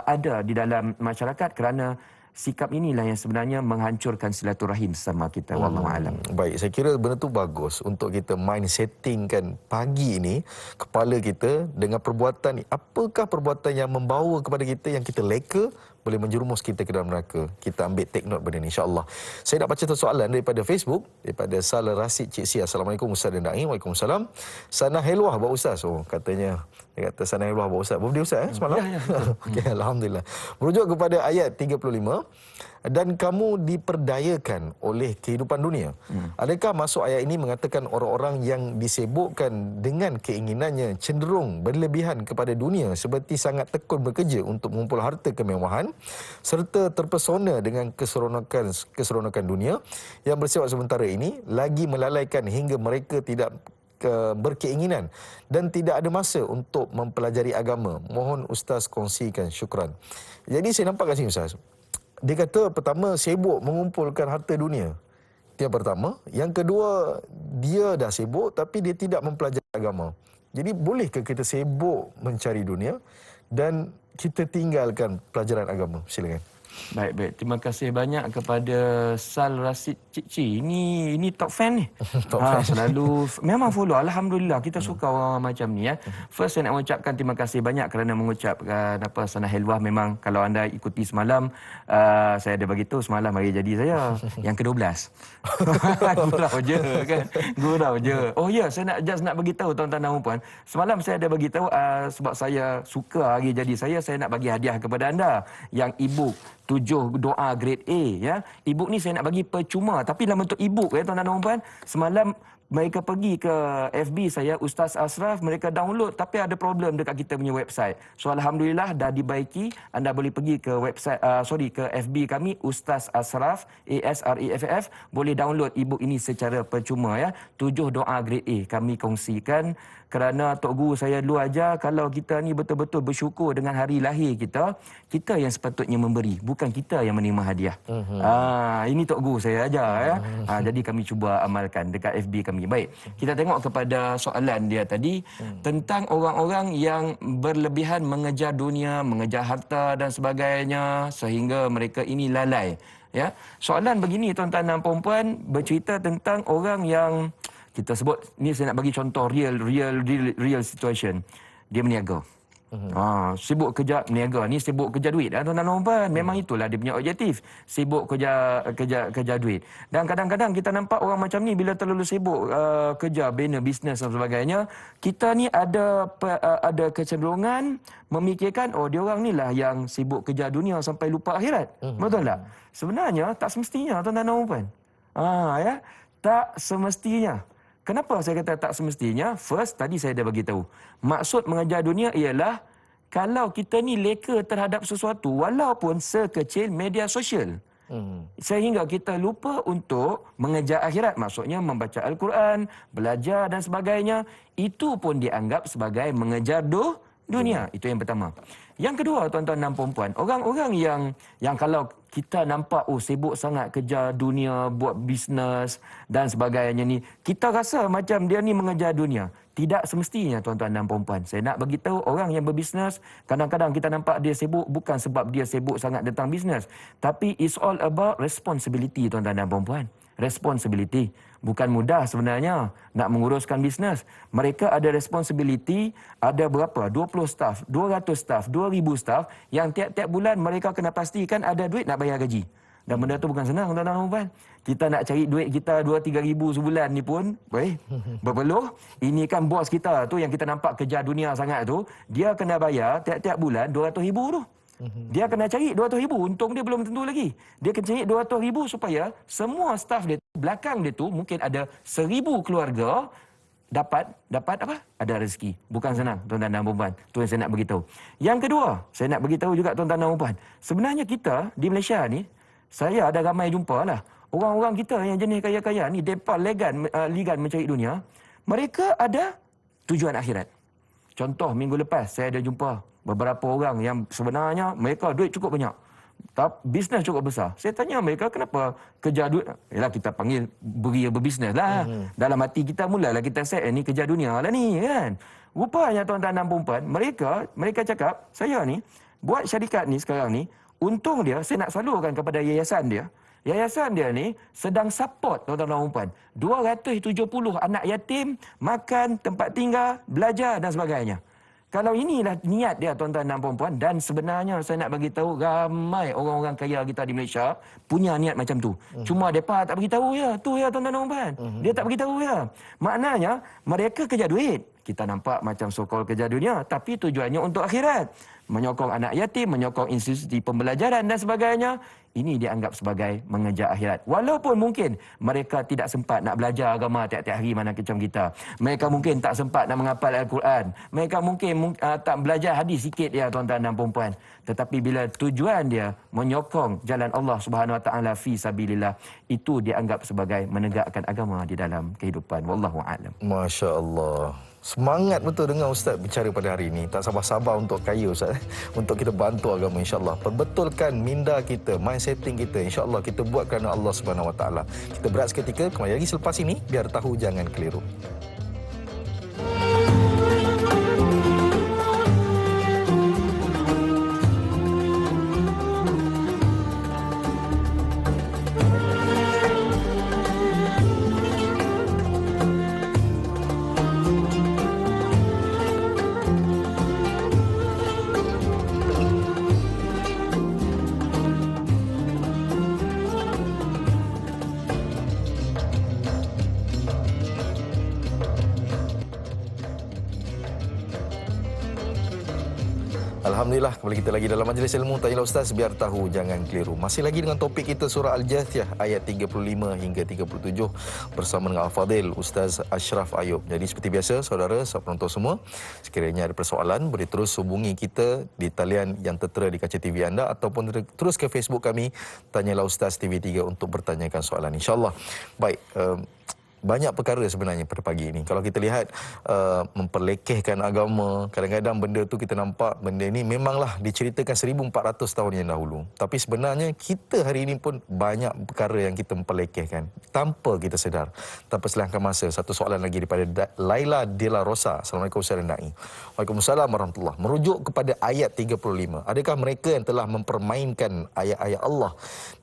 ada di dalam masyarakat, kerana sikap inilah yang sebenarnya menghancurkan silaturahim sama kita. Wallahu a'lam. Baik, saya kira benda tu bagus untuk kita mind settingkan pagi ini kepala kita dengan perbuatan ni. Apakah perbuatan yang membawa kepada kita yang kita leka boleh menjerumus kita ke dalam neraka. Kita ambil take note benda ni, insya-Allah. Saya nak baca satu soalan daripada Facebook, daripada Salah Rasid Cik Sia. Assalamualaikum Ustaz dan Da'i. Waalaikumsalam. Sana helwah buat Ustaz. Oh, katanya dia kata sana helwah buat Ustaz. Birthday Ustaz semalam? Ya. Okey, alhamdulillah. Merujuk kepada ayat 35, dan kamu diperdayakan oleh kehidupan dunia. Adakah masuk ayat ini mengatakan orang-orang yang disibukkan dengan keinginannya cenderung berlebihan kepada dunia, seperti sangat tekun bekerja untuk mengumpul harta kemewahan serta terpesona dengan keseronokan dunia yang bersifat sementara ini, lagi melalaikan hingga mereka tidak berkeinginan dan tidak ada masa untuk mempelajari agama? Mohon Ustaz kongsikan, syukran. Jadi saya nampak kat sini Ustaz, dia kata pertama sibuk mengumpulkan harta dunia. Itu yang pertama. Yang kedua, dia dah sibuk tapi dia tidak mempelajari agama. Jadi bolehkah kita sibuk mencari dunia dan kita tinggalkan pelajaran agama? Silakan. Baik. Terima kasih banyak kepada Sal Rasid Cik Ci. Ini top fan ni. Top fan. Selalu memang follow. Alhamdulillah, kita suka orang macam ni ya. First saya nak mengucapkan terima kasih banyak kerana mengucapkan Sana Helwah. Memang kalau anda ikuti semalam, saya ada bagi tahu semalam hari jadi saya yang ke-12. Gurau je kan. Gurau je. Oh ya, saya nak bagi tahu tuan-tuan dan puan. Semalam saya ada bagi tahu sebab saya suka hari jadi saya nak bagi hadiah kepada anda yang e-book 7 doa grade A ya. E-book ni saya nak bagi percuma tapi dalam bentuk e-book ya tuan-tuan dan puan. Semalam mereka pergi ke FB saya Ustaz Asraf, mereka download tapi ada problem dekat kita punya website. So alhamdulillah dah dibaiki. Anda boleh pergi ke website ke FB kami Ustaz Asraf ASREFF, boleh download e-book ini secara percuma ya. 7 doa grade A kami kongsikan kerana Tok Guru saya dulu ajar, kalau kita ni betul-betul bersyukur dengan hari lahir kita yang sepatutnya memberi, bukan kita yang menerima hadiah. Ini Tok Guru saya ajar ya. Jadi kami cuba amalkan dekat FB kami. Baik, kita tengok kepada soalan dia tadi tentang orang-orang yang berlebihan mengejar dunia, mengejar harta dan sebagainya sehingga mereka ini lalai. Ya, soalan begini tuan-tuan dan puan-puan, bercerita tentang orang yang kita sebut ni, saya nak bagi contoh real situation. Dia berniaga. Sibuk kerja berniaga ni, sibuk kerja duit tuan-tuan dan puan. Memang itulah dia punya objektif. Sibuk kerja duit. Dan kadang-kadang kita nampak orang macam ni bila terlalu sibuk kerja, bina bisnes dan sebagainya, kita ni ada kecenderungan memikirkan dia orang ni lah yang sibuk kerja dunia sampai lupa akhirat. Betul tak? Sebenarnya tak semestinya tuan-tuan dan puan. Ya, tak semestinya. Kenapa saya kata tak semestinya? First, tadi saya dah bagi tahu. Maksud mengejar dunia ialah kalau kita ni leka terhadap sesuatu walaupun sekecil media sosial. Sehingga kita lupa untuk mengejar akhirat. Maksudnya membaca Al-Quran, belajar dan sebagainya. Itu pun dianggap sebagai mengejar dunia. Itu yang pertama. Yang kedua, tuan-tuan dan puan-puan, orang-orang yang kalau kita nampak sibuk sangat kerja dunia, buat bisnes dan sebagainya ni, kita rasa macam dia ni mengejar dunia. Tidak semestinya tuan-tuan dan puan-puan. Saya nak bagi tahu orang yang berbisnes, kadang-kadang kita nampak dia sibuk bukan sebab dia sibuk sangat tentang bisnes, tapi it's all about responsibility tuan-tuan dan puan-puan. Responsibility. Bukan mudah sebenarnya nak menguruskan bisnes. Mereka ada responsibility, ada berapa? 20 staff, 200 staff, 2000 staff yang tiap-tiap bulan mereka kena pastikan ada duit nak bayar gaji. Dan benda tu bukan senang tuan-tuan dan puan. Kita nak cari duit kita 2-3 ribu sebulan ni pun berpeluh. Ini kan bos kita tu yang kita nampak kerja dunia sangat tu, dia kena bayar tiap-tiap bulan 200 ribu tu. Dia kena cari 200 ribu. Untung dia belum tentu lagi. Dia kena cari 200 ribu supaya semua staf dia, belakang dia tu mungkin ada 1000 keluarga dapat apa? Ada rezeki. Bukan senang tuan-tuan dan puan. Tu yang saya nak beritahu. Yang kedua, saya nak beritahu juga tuan-tuan dan puan. Sebenarnya kita di Malaysia ni, saya ada ramai jumpa lah. Orang-orang kita yang jenis kaya-kaya ni, mereka ligan mencari dunia, mereka ada tujuan akhirat. Contoh, minggu lepas saya ada jumpa beberapa orang yang sebenarnya mereka duit cukup banyak. Bisnes cukup besar. Saya tanya mereka kenapa kerja duit. Yalah, kita panggil beria berbisnes lah. Dalam hati kita mulalah kita set ni kerja dunia lah ni kan. Rupanya tuan-tuan dan puan, mereka cakap, saya ni buat syarikat ni sekarang ni, untung dia saya nak salurkan kepada yayasan dia. Yayasan dia ni sedang support tuan-tuan dan puan. 270 anak yatim, makan, tempat tinggal, belajar dan sebagainya. Kalau inilah niat dia tuan-tuan dan puan-puan, dan sebenarnya saya nak bagi tahu ramai orang-orang kaya kita di Malaysia punya niat macam tu. Cuma depa tak bagi tahu ya. Tu ya tuan-tuan dan puan. Dia tak bagi tahu ya. Maknanya mereka kerja duit. Kita nampak macam so-called kerja dunia, tapi tujuannya untuk akhirat. Menyokong anak yatim, menyokong institusi pembelajaran dan sebagainya. Ini dianggap sebagai mengejar akhirat. Walaupun mungkin mereka tidak sempat nak belajar agama tiap-tiap hari mana macam kita. Mereka mungkin tak sempat nak menghafal Al-Quran. Mereka mungkin tak belajar hadis sikit ya tuan-tuan dan puan-puan. Tetapi bila tujuan dia menyokong jalan Allah Subhanahu Wa Taala fi sabilillah, itu dianggap sebagai menegakkan agama di dalam kehidupan. Wallahu a'lam. Masya-Allah. Semangat betul dengar Ustaz bicara pada hari ini. Tak sabar-sabar untuk kaya Ustaz. Untuk kita bantu agama insya-Allah. Perbetulkan minda kita, mindsetting kita. Insya-Allah kita buat kerana Allah Subhanahu Wa Taala. Kita berehat seketika, kembali lagi selepas ini. Biar tahu jangan keliru. Alhamdulillah, kembali kita lagi dalam majlis ilmu. Tanyalah Ustaz, biar tahu jangan keliru. Masih lagi dengan topik kita surah Al-Jathiyah ayat 35 hingga 37 bersama dengan Al-Fadil Ustaz Ashraf Ayub. Jadi seperti biasa saudara, penonton semua, sekiranya ada persoalan boleh terus hubungi kita di talian yang tertera di kaca TV anda ataupun terus ke Facebook kami Tanyalah Ustaz TV3 untuk bertanyakan soalan insya-Allah. Baik, banyak perkara sebenarnya pada pagi ini. Kalau kita lihat memperlekehkan agama, kadang-kadang benda tu kita nampak benda ini memanglah diceritakan 1400 tahun yang dahulu. Tapi sebenarnya kita hari ini pun banyak perkara yang kita memperlekehkan tanpa kita sedar. Tanpa selangkah masa, satu soalan lagi daripada Laila Dela Rosa. Assalamualaikum Ustaz Naim. Waalaikumsalam warahmatullahi. Merujuk kepada ayat 35. Adakah mereka yang telah mempermainkan ayat-ayat Allah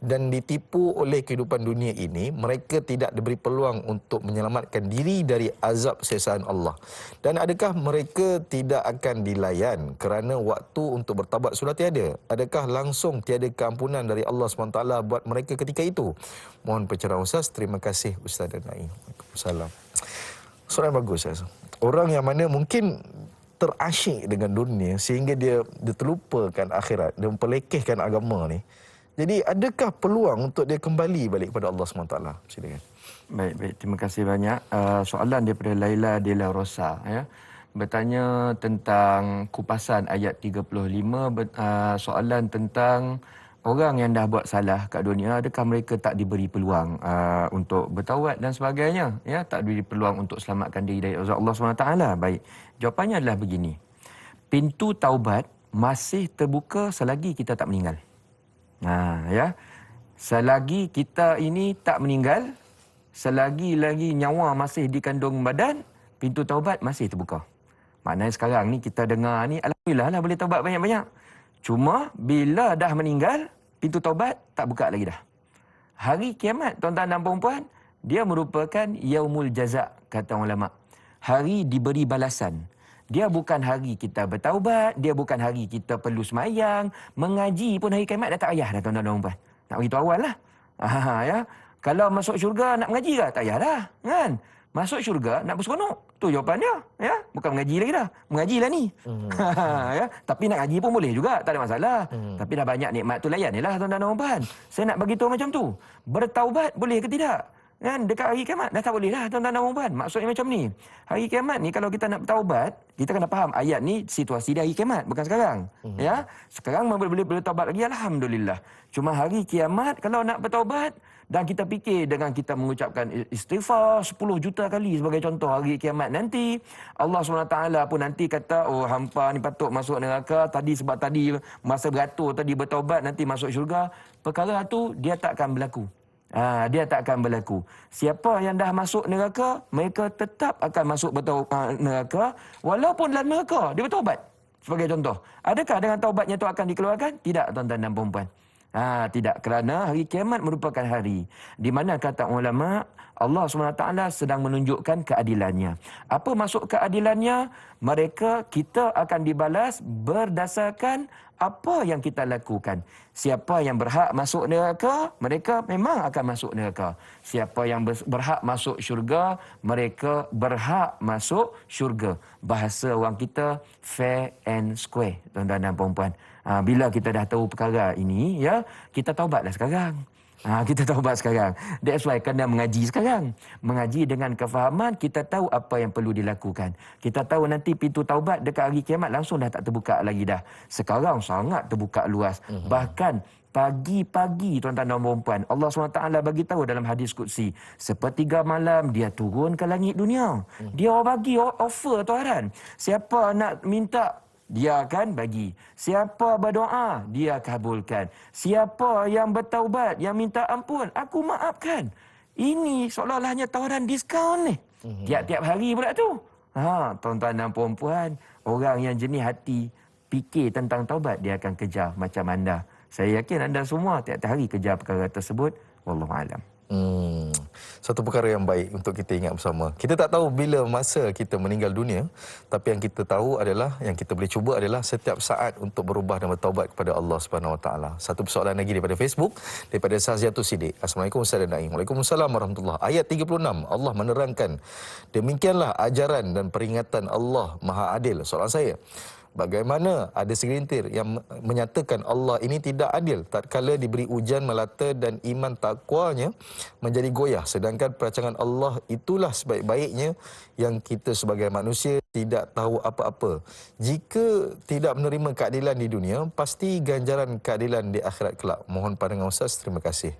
dan ditipu oleh kehidupan dunia ini, mereka tidak diberi peluang untuk untuk menyelamatkan diri dari azab siksaan Allah? Dan adakah mereka tidak akan dilayan kerana waktu untuk bertaubat sudah tiada? Adakah langsung tiada keampunan dari Allah SWT buat mereka ketika itu? Mohon pencerahan Ustaz. Terima kasih Ustaz dan Naim. Waalaikumsalam. Soalan bagus, Ustaz. Orang yang mana mungkin terasyik dengan dunia sehingga dia terlupakan akhirat, dia memperlekehkan agama ni. Jadi adakah peluang untuk dia kembali balik kepada Allah SWT? Silakan. Baik. Terima kasih banyak. Soalan daripada Laila Dela Rosa, ya. Bertanya tentang kupasan ayat 35, soalan tentang orang yang dah buat salah kat dunia, adakah mereka tak diberi peluang untuk bertaubat dan sebagainya, ya, tak diberi peluang untuk selamatkan diri dari azab Allah SWT. Baik, jawapannya adalah begini. Pintu taubat masih terbuka selagi kita tak meninggal. Ya. Selagi kita ini tak meninggal, selagi lagi nyawa masih di kandung badan, pintu taubat masih terbuka. Maknanya sekarang ni kita dengar ni, alhamdulillah lah boleh taubat banyak-banyak. Cuma bila dah meninggal, pintu taubat tak buka lagi dah. Hari kiamat, tuan-tuan dan puan-puan, dia merupakan yaumul jaza', kata ulama. Hari diberi balasan. Dia bukan hari kita bertaubat, dia bukan hari kita perlu semayang, mengaji pun hari kiamat dah tak payah dah, tuan-tuan dan puan-puan. Nak beritahu awal lah. Ya. Kalau masuk syurga nak mengaji ke? Tak payah dah, kan? Masuk syurga nak berseronok. Tu jawapan dia, ya. Bukan mengaji lagi dah. Mengajilah ni. Ya. Tapi nak ngaji pun boleh juga, tak ada masalah. Tapi dah banyak nikmat tu, layanilah tuan-tuan dan puan. Saya nak bagi tahu macam tu. Bertaubat boleh ke tidak? Kan dekat hari kiamat dah tak boleh dah, tuan-tuan dan puan. Maksudnya macam ni. Hari kiamat ni kalau kita nak bertaubat, kita kena faham ayat ni situasi dia hari kiamat, bukan sekarang. Ya. Sekarang boleh bertaubat lagi, alhamdulillah. Cuma hari kiamat kalau nak bertaubat dan kita fikir dengan kita mengucapkan istighfar 10 juta kali sebagai contoh, hari kiamat nanti Allah SWT pun nanti kata, oh hampa ni patut masuk neraka tadi sebab tadi masa beratur tadi bertaubat, nanti masuk syurga. Perkara tu dia tak akan berlaku. Dia tak akan berlaku. Siapa yang dah masuk neraka, mereka tetap akan masuk neraka walaupun dalam neraka dia bertaubat. Sebagai contoh, adakah dengan taubatnya itu akan dikeluarkan? Tidak, tuan-tuan dan puan-puan. Tidak, kerana hari kiamat merupakan hari di mana kata ulama, Allah SWT sedang menunjukkan keadilannya. Apa maksud keadilannya? Kita akan dibalas berdasarkan apa yang kita lakukan. Siapa yang berhak masuk neraka, mereka memang akan masuk neraka. Siapa yang berhak masuk syurga, mereka berhak masuk syurga. Bahasa orang kita fair and square, tuan-tuan dan puan-puan. Bila kita dah tahu perkara ini, ya, kita taubatlah sekarang. Kita taubat sekarang. That's why kena mengaji sekarang. Mengaji dengan kefahaman, kita tahu apa yang perlu dilakukan. Kita tahu nanti pintu taubat dekat hari kiamat langsung dah tak terbuka lagi dah. Sekarang sangat terbuka luas. Bahkan pagi-pagi, tuan-tuan dan puan-puan, Allah SWT bagi tahu dalam hadis qudsi, sepertiga malam dia turun ke langit dunia. Dia bagi offer, tuan. Siapa nak minta, dia akan bagi. Siapa berdoa, dia kabulkan. Siapa yang bertaubat, yang minta ampun, aku maafkan. Ini seolah-olah hanya tawaran diskaun ni. Tiap-tiap hari pula tu. Tuan-tuan dan puan-puan, orang yang jernih hati, fikir tentang taubat, dia akan kejar macam anda. Saya yakin anda semua tiap-tiap hari kejar perkara tersebut. Wallahualam. Satu perkara yang baik untuk kita ingat bersama. Kita tak tahu bila masa kita meninggal dunia, tapi yang kita tahu adalah, yang kita boleh cuba adalah setiap saat untuk berubah dan bertaubat kepada Allah Subhanahu Wa Taala. Satu persoalan lagi daripada Facebook, daripada Saziatul Siddiq. Assalamualaikum Ustaz dan Naim. Waalaikumsalam warahmatullahi. Ayat 36, Allah menerangkan, demikianlah ajaran dan peringatan Allah Maha Adil. Soalan saya, bagaimana ada segelintir yang menyatakan Allah ini tidak adil tatkala diberi ujian melata dan iman takwanya menjadi goyah, sedangkan perancangan Allah itulah sebaik-baiknya yang kita sebagai manusia tidak tahu apa-apa. Jika tidak menerima keadilan di dunia, pasti ganjaran keadilan di akhirat kelak. Mohon pandangan Ustaz, terima kasih.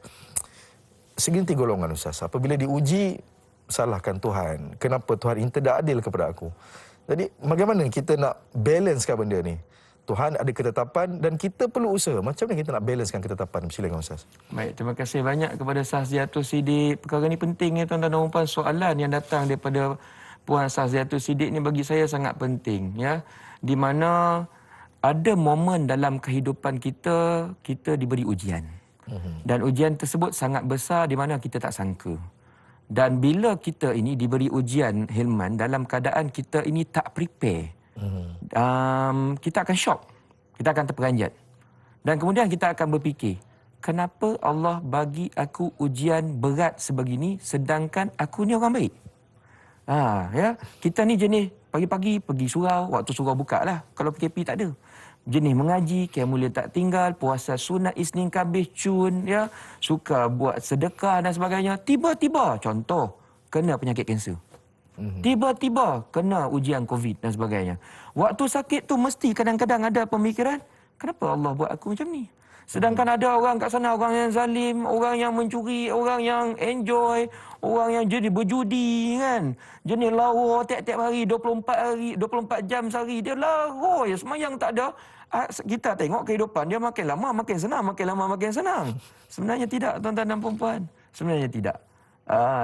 Segelintir golongan Ustaz, apabila diuji, salahkan Tuhan. Kenapa Tuhan ini tidak adil kepada aku? Jadi bagaimana kita nak balancekan benda ni? Tuhan ada ketetapan dan kita perlu usaha. Macam mana kita nak balancekan ketetapan? Silakan Ustaz. Baik, terima kasih banyak kepada Saziatul Siddiq. Perkara ni penting ya tuan-tuan dan puan. Soalan yang datang daripada Puan Saziatul Siddiq ni bagi saya sangat penting ya. Di mana ada momen dalam kehidupan kita, kita diberi ujian. Dan ujian tersebut sangat besar di mana kita tak sangka. Dan bila kita ini diberi ujian, Hilman, dalam keadaan kita ini tak prepare, kita akan shock, kita akan terperanjat. Dan kemudian kita akan berfikir, kenapa Allah bagi aku ujian berat sebegini sedangkan aku ni orang baik? Ya, kita ni jenis pagi-pagi pergi surau, waktu surau buka lah. Kalau PKP tak ada. Jenis mengaji, Qiyamul Lail tak tinggal, puasa sunat Isnin Khamis cun, ya, suka buat sedekah dan sebagainya. Tiba-tiba, contoh, kena penyakit kanser. Tiba-tiba kena ujian COVID dan sebagainya. Waktu sakit tu mesti kadang-kadang ada pemikiran, kenapa Allah buat aku macam ni? Sedangkan ada orang kat sana, orang yang zalim, orang yang mencuri, orang yang enjoy, orang yang jadi berjudi kan. Jenis lara tiap-tiap hari, 24 jam sehari. Dia lara je, semayang tak ada. Kita tengok kehidupan dia makin lama makin senang, makin lama makin senang. Sebenarnya tidak, tuan-tuan dan puan-puan. Sebenarnya tidak.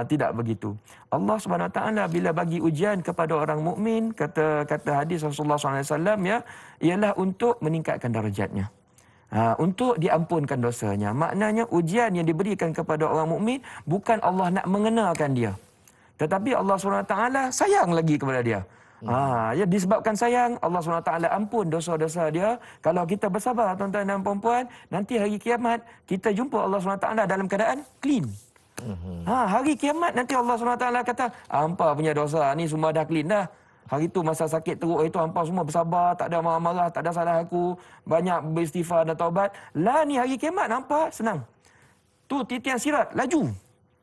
Tidak begitu. Allah Subhanahu Wa Taala bila bagi ujian kepada orang mukmin, kata hadis Rasulullah SAW, ya, ialah untuk meningkatkan darjatnya. Untuk diampunkan dosanya. Maknanya ujian yang diberikan kepada orang mukmin bukan Allah nak mengenalkan dia, tetapi Allah SWT sayang lagi kepada dia. Ya, disebabkan sayang, Allah SWT ampun dosa-dosa dia. Kalau kita bersabar, tuan-tuan dan puan-puan, nanti hari kiamat kita jumpa Allah SWT dalam keadaan clean. Hari kiamat nanti Allah SWT kata, hampa punya dosa ni semua dah clean dah. Hari tu masa sakit teruk itu hampa semua bersabar, tak ada marah-marah, tak ada salah aku, banyak beristighfar dan taubat. Lah ni hari kiamat hampa senang. Tu titian sirat, laju.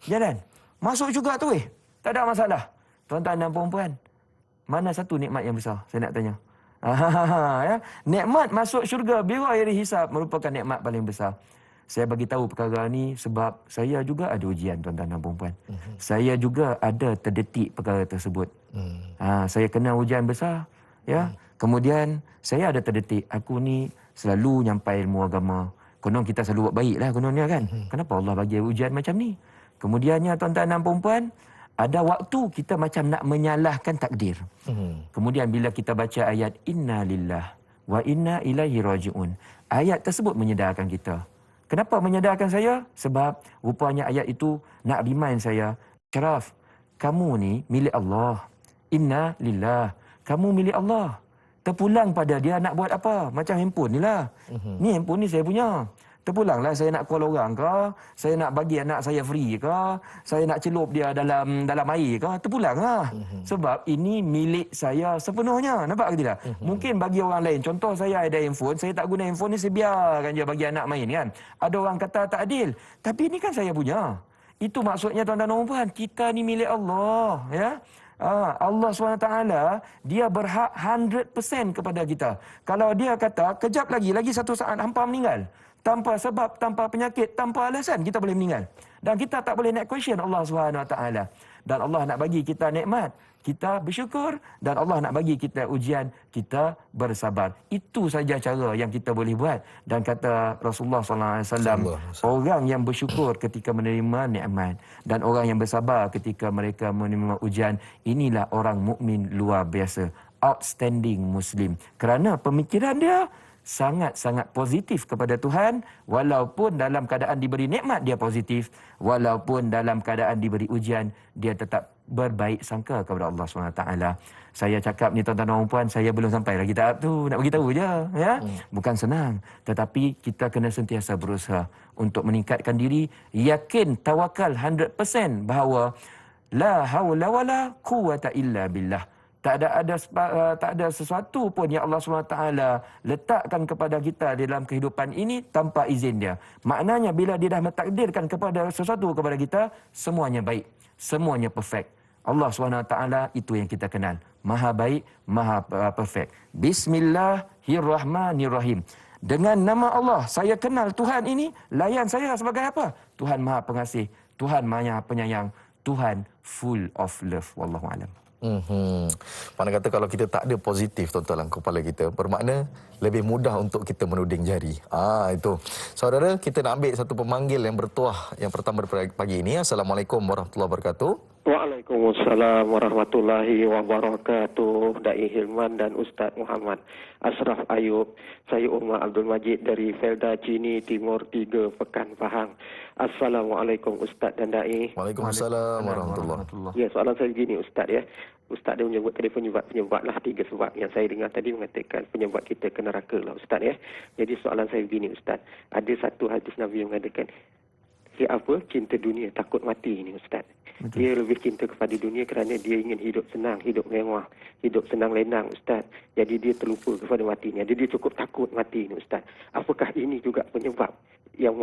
Jalan. Masuk juga tu tak ada masalah. Tuan-tuan dan puan-puan, mana satu nikmat yang besar? Saya nak tanya. Ya. Nikmat masuk syurga bila akhir hisab merupakan nikmat paling besar. Saya bagi tahu perkara ni sebab saya juga ada ujian, tuan-tuan dan puan-puan. Saya juga ada terdetik perkara tersebut. Saya kena ujian besar, ya. Kemudian saya ada terdetik, aku ni selalu nyampai ilmu agama. Konon kita selalu buat baik lah kononnya kan. Kenapa Allah bagi ujian macam ni? Kemudiannya, tuan-tuan dan puan-puan, ada waktu kita macam nak menyalahkan takdir. Kemudian bila kita baca ayat Inna Lillah wa Inna Ilaihi Raji'un, ayat tersebut menyedarkan kita. Kenapa menyadarkan saya? Sebab rupanya ayat itu nak remind saya, Syaraf, kamu ni milik Allah. Inna Lillah. Kamu milik Allah. Terpulang pada dia nak buat apa? Macam handphone ni lah. Ni handphone ni saya punya. Terpulanglah saya nak call orang ke, saya nak bagi anak saya free ke, saya nak celup dia dalam air ke, terpulanglah. Sebab ini milik saya sepenuhnya. Nampak ke tidak? Mungkin bagi orang lain, contoh saya ada handphone, saya tak guna handphone ni, saya biarkan je bagi anak main kan. Ada orang kata tak adil, tapi ini kan saya punya. Itu maksudnya, tuan-tuan dan puan, kita ni milik Allah, ya. Allah SWT, dia berhak 100% kepada kita. Kalau dia kata, kejap lagi satu saat hampa meninggal, tanpa sebab, tanpa penyakit, tanpa alasan, kita boleh meninggal. Dan kita tak boleh nak question Allah SWT. Dan Allah nak bagi kita nikmat, kita bersyukur. Dan Allah nak bagi kita ujian, kita bersabar. Itu saja cara yang kita boleh buat. Dan kata Rasulullah SAW, orang yang bersyukur ketika menerima nikmat dan orang yang bersabar ketika mereka menerima ujian, inilah orang mukmin luar biasa, outstanding Muslim. Kerana pemikiran dia sangat-sangat positif kepada Tuhan, walaupun dalam keadaan diberi nikmat dia positif, walaupun dalam keadaan diberi ujian dia tetap berbaik sangka kepada Allah SWT. Saya cakap ni, tuan-tuan dan puan, saya belum sampai lagi tahap tu, nak beritahu je, ya. Bukan senang, tetapi kita kena sentiasa berusaha untuk meningkatkan diri, yakin, tawakal 100% bahawa la haula wala quwata illa billah. Tak ada sesuatu pun yang Allah SWT letakkan kepada kita dalam kehidupan ini tanpa izin dia. Maknanya bila dia dah mentakdirkan kepada sesuatu kepada kita, semuanya baik, semuanya perfect. Allah SWT itu yang kita kenal, maha baik, maha perfect. Bismillahirrahmanirrahim. Dengan nama Allah, saya kenal Tuhan ini, layan saya sebagai apa? Tuhan maha pengasih, Tuhan maha penyayang, Tuhan full of love. Wallahu a'lam. Mana kata kalau kita tak ada positif, tuan-tuan, dalam kepala kita, bermakna lebih mudah untuk kita menuding jari. Itu. Saudara, kita nak ambil satu pemanggil yang bertuah yang pertama pagi ini. Assalamualaikum warahmatullahi wabarakatuh. Waalaikumsalam warahmatullahi wabarakatuh. Dai Hilman dan Ustaz Muhammad Ashraf Ayub. Saya Umar Abdul Majid dari Felda Cini Timur 3 Pekan Pahang. Assalamualaikum Ustaz dan Dai. Waalaikumsalam warahmatullahi. Ya, soalan saya begini Ustaz ya. Ustaz dia menyebut tadi penyebab lah 3 sebab yang saya dengar tadi mengatakan penyebab kita ke neraka lah Ustaz ya. Jadi soalan saya begini Ustaz. Ada satu hadis Nabi yang mengatakan siapa cinta dunia takut mati ini Ustaz. Betul. Dia lebih cinta kepada dunia kerana dia ingin hidup senang, hidup mewah, hidup senang lenang Ustaz. Jadi dia terlupa kepada matinya. Jadi dia cukup takut mati ini Ustaz. Apakah ini juga penyebab yang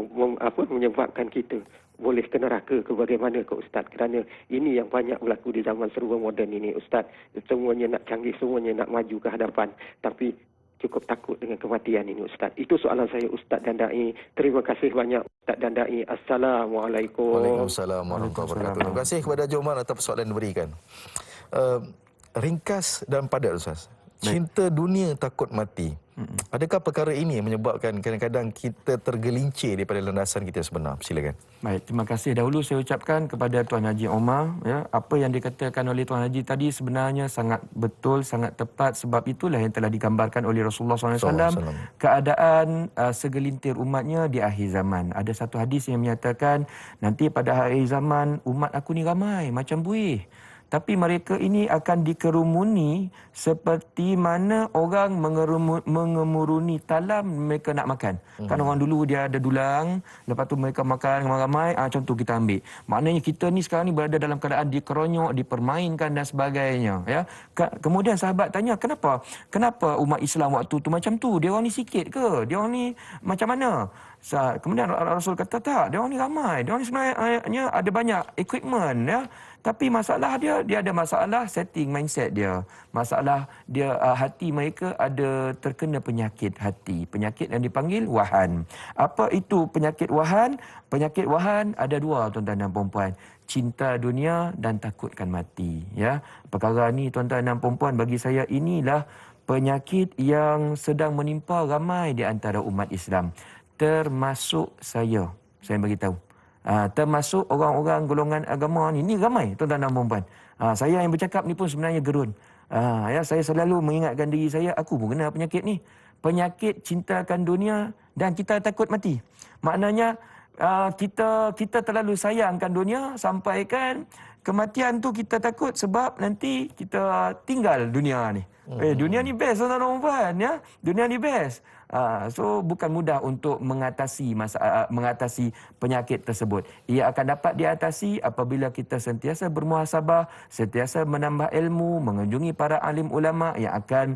menyebabkan kita boleh ke neraka ke bagaimana ke Ustaz? Kerana ini yang banyak berlaku di zaman serba moden ini Ustaz. Semuanya nak canggih, semuanya nak maju ke hadapan. Tapi cukup takut dengan kematian ini Ustaz. Itu soalan saya Ustaz dan Dai. Terima kasih banyak Ustaz dan Dai. Assalamualaikum. Waalaikumsalam warahmatullahi wabarakatuh. Terima kasih kepada Jomar atas soalan yang diberikan. Ringkas dan padat Ustaz. Cinta dunia takut mati. Adakah perkara ini yang menyebabkan kadang-kadang kita tergelincir daripada landasan kita sebenar? Silakan. Baik, terima kasih. Dahulu saya ucapkan kepada Tuan Haji Omar, ya, apa yang dikatakan oleh Tuan Haji tadi sebenarnya sangat betul, sangat tepat, sebab itulah yang telah digambarkan oleh Rasulullah SAW, keadaan segelintir umatnya di akhir zaman. Ada satu hadis yang menyatakan nanti pada akhir zaman umat aku ni ramai macam buih. Tapi mereka ini akan dikerumuni seperti mana orang mengemuruni talam mereka nak makan. Kan orang dulu dia ada dulang, lepas tu mereka makan ramai-ramai, contoh kita ambil. Maknanya kita ni sekarang ni berada dalam keadaan dikeronyok, dipermainkan dan sebagainya. Ya. Kemudian sahabat tanya, kenapa umat Islam waktu tu macam tu? Dia orang ni sikit ke? Dia orang ni macam mana? Kemudian Rasul kata tak, dia orang ni ramai. Dia orang ni sebenarnya ada banyak equipment, ya. Tapi masalah dia ada masalah setting mindset dia. Masalah dia hati mereka ada terkena penyakit hati. Penyakit yang dipanggil wahan. Apa itu penyakit wahan? Penyakit wahan ada 2 tuan-tuan dan puan-puan. Cinta dunia dan takutkan mati, ya. Perkara ni tuan-tuan dan puan-puan bagi saya inilah penyakit yang sedang menimpa ramai di antara umat Islam. Termasuk saya bagi tahu. Termasuk orang-orang golongan agama ni ramai tuan-tuan dan puan-puan. Saya yang bercakap ni pun sebenarnya gerun. Ya, saya selalu mengingatkan diri saya, aku pun kena penyakit ni. Penyakit cintakan dunia dan kita takut mati. Maknanya kita terlalu sayangkan dunia sampaikan kematian tu kita takut sebab nanti kita tinggal dunia ni. Dunia ni best tuan-tuan dan puan-puan, ya. Dunia ni best. So bukan mudah untuk mengatasi penyakit tersebut. Ia akan dapat diatasi apabila kita sentiasa bermuhasabah, sentiasa menambah ilmu, mengunjungi para alim ulama yang akan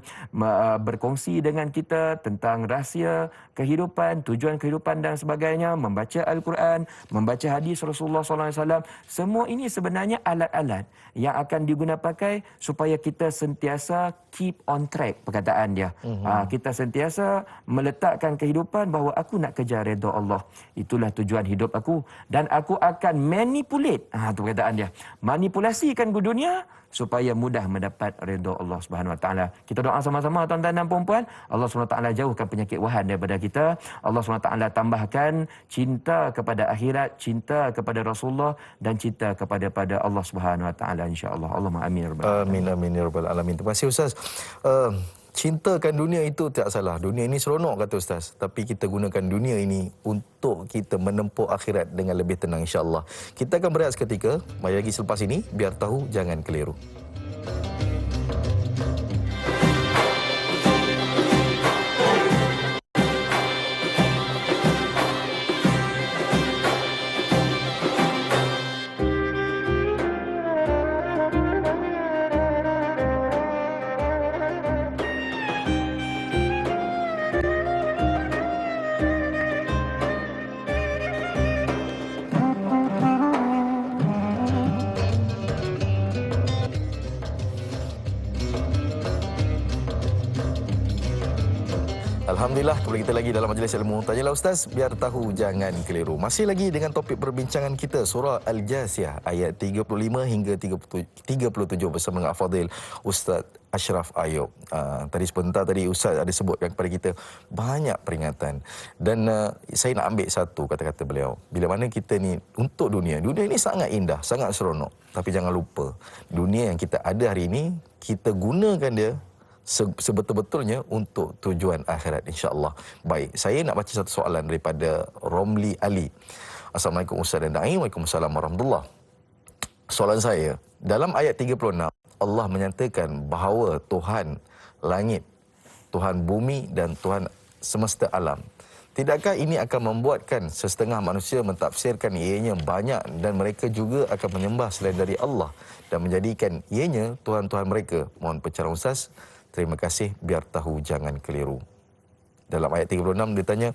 berkongsi dengan kita tentang rahsia kehidupan, tujuan kehidupan dan sebagainya, membaca Al-Quran, membaca hadis Rasulullah SAW. Semua ini sebenarnya alat-alat yang akan diguna pakai supaya kita sentiasa keep on track perkataan dia. Kita sentiasa meletakkan kehidupan bahawa aku nak kejar redha Allah. Itulah tujuan hidup aku. Dan aku akan manipulate. Itu perkataan dia. Manipulasikan ke dunia supaya mudah mendapat redha Allah Subhanahu Wa Taala. Kita doa sama-sama tuan-tuan dan puan-puan. Allah Subhanahu Wa Taala jauhkan penyakit wahan daripada kita. Allah Subhanahu Wa Taala tambahkan cinta kepada akhirat, cinta kepada Rasulullah dan cinta kepada Allah Subhanahu Wa Taala, insya-Allah. Allahumma amin. Amin amin ya rabbal alamin. Terima kasih Ustaz. Cintakan dunia itu tak salah. Dunia ini seronok kata Ustaz. Tapi kita gunakan dunia ini untuk kita menempuh akhirat dengan lebih tenang insya-Allah. Kita akan berehat seketika. Mari lagi selepas ini. Biar tahu jangan keliru. Alhamdulillah, kembali kita lagi dalam majlis ilmu. Tanyalah Ustaz, biar tahu jangan keliru. Masih lagi dengan topik perbincangan kita, surah Al-Jasiyah ayat 35 hingga 37 bersama dengan Fadil Ustaz Ashraf Ayub. Tadi sebentar tadi Ustaz ada sebutkan kepada kita banyak peringatan. Dan saya nak ambil satu kata-kata beliau. Bila mana kita ni untuk dunia ni sangat indah, sangat seronok. Tapi jangan lupa, dunia yang kita ada hari ini, kita gunakan dia sebetul-betulnya untuk tujuan akhirat, insya-Allah. Baik, saya nak baca satu soalan daripada Romli Ali. Assalamualaikum Ustaz dan Da'i. Waalaikumsalam warahmatullahi. Soalan saya, dalam ayat 36 Allah menyatakan bahawa Tuhan langit, Tuhan bumi dan Tuhan semesta alam. Tidakkah ini akan membuatkan setengah manusia mentafsirkan ianya banyak dan mereka juga akan menyembah selain dari Allah dan menjadikan ianya Tuhan-Tuhan mereka? Mohon pencerahan Ustaz. Terima kasih, biar tahu jangan keliru. Dalam ayat 36 dia tanya,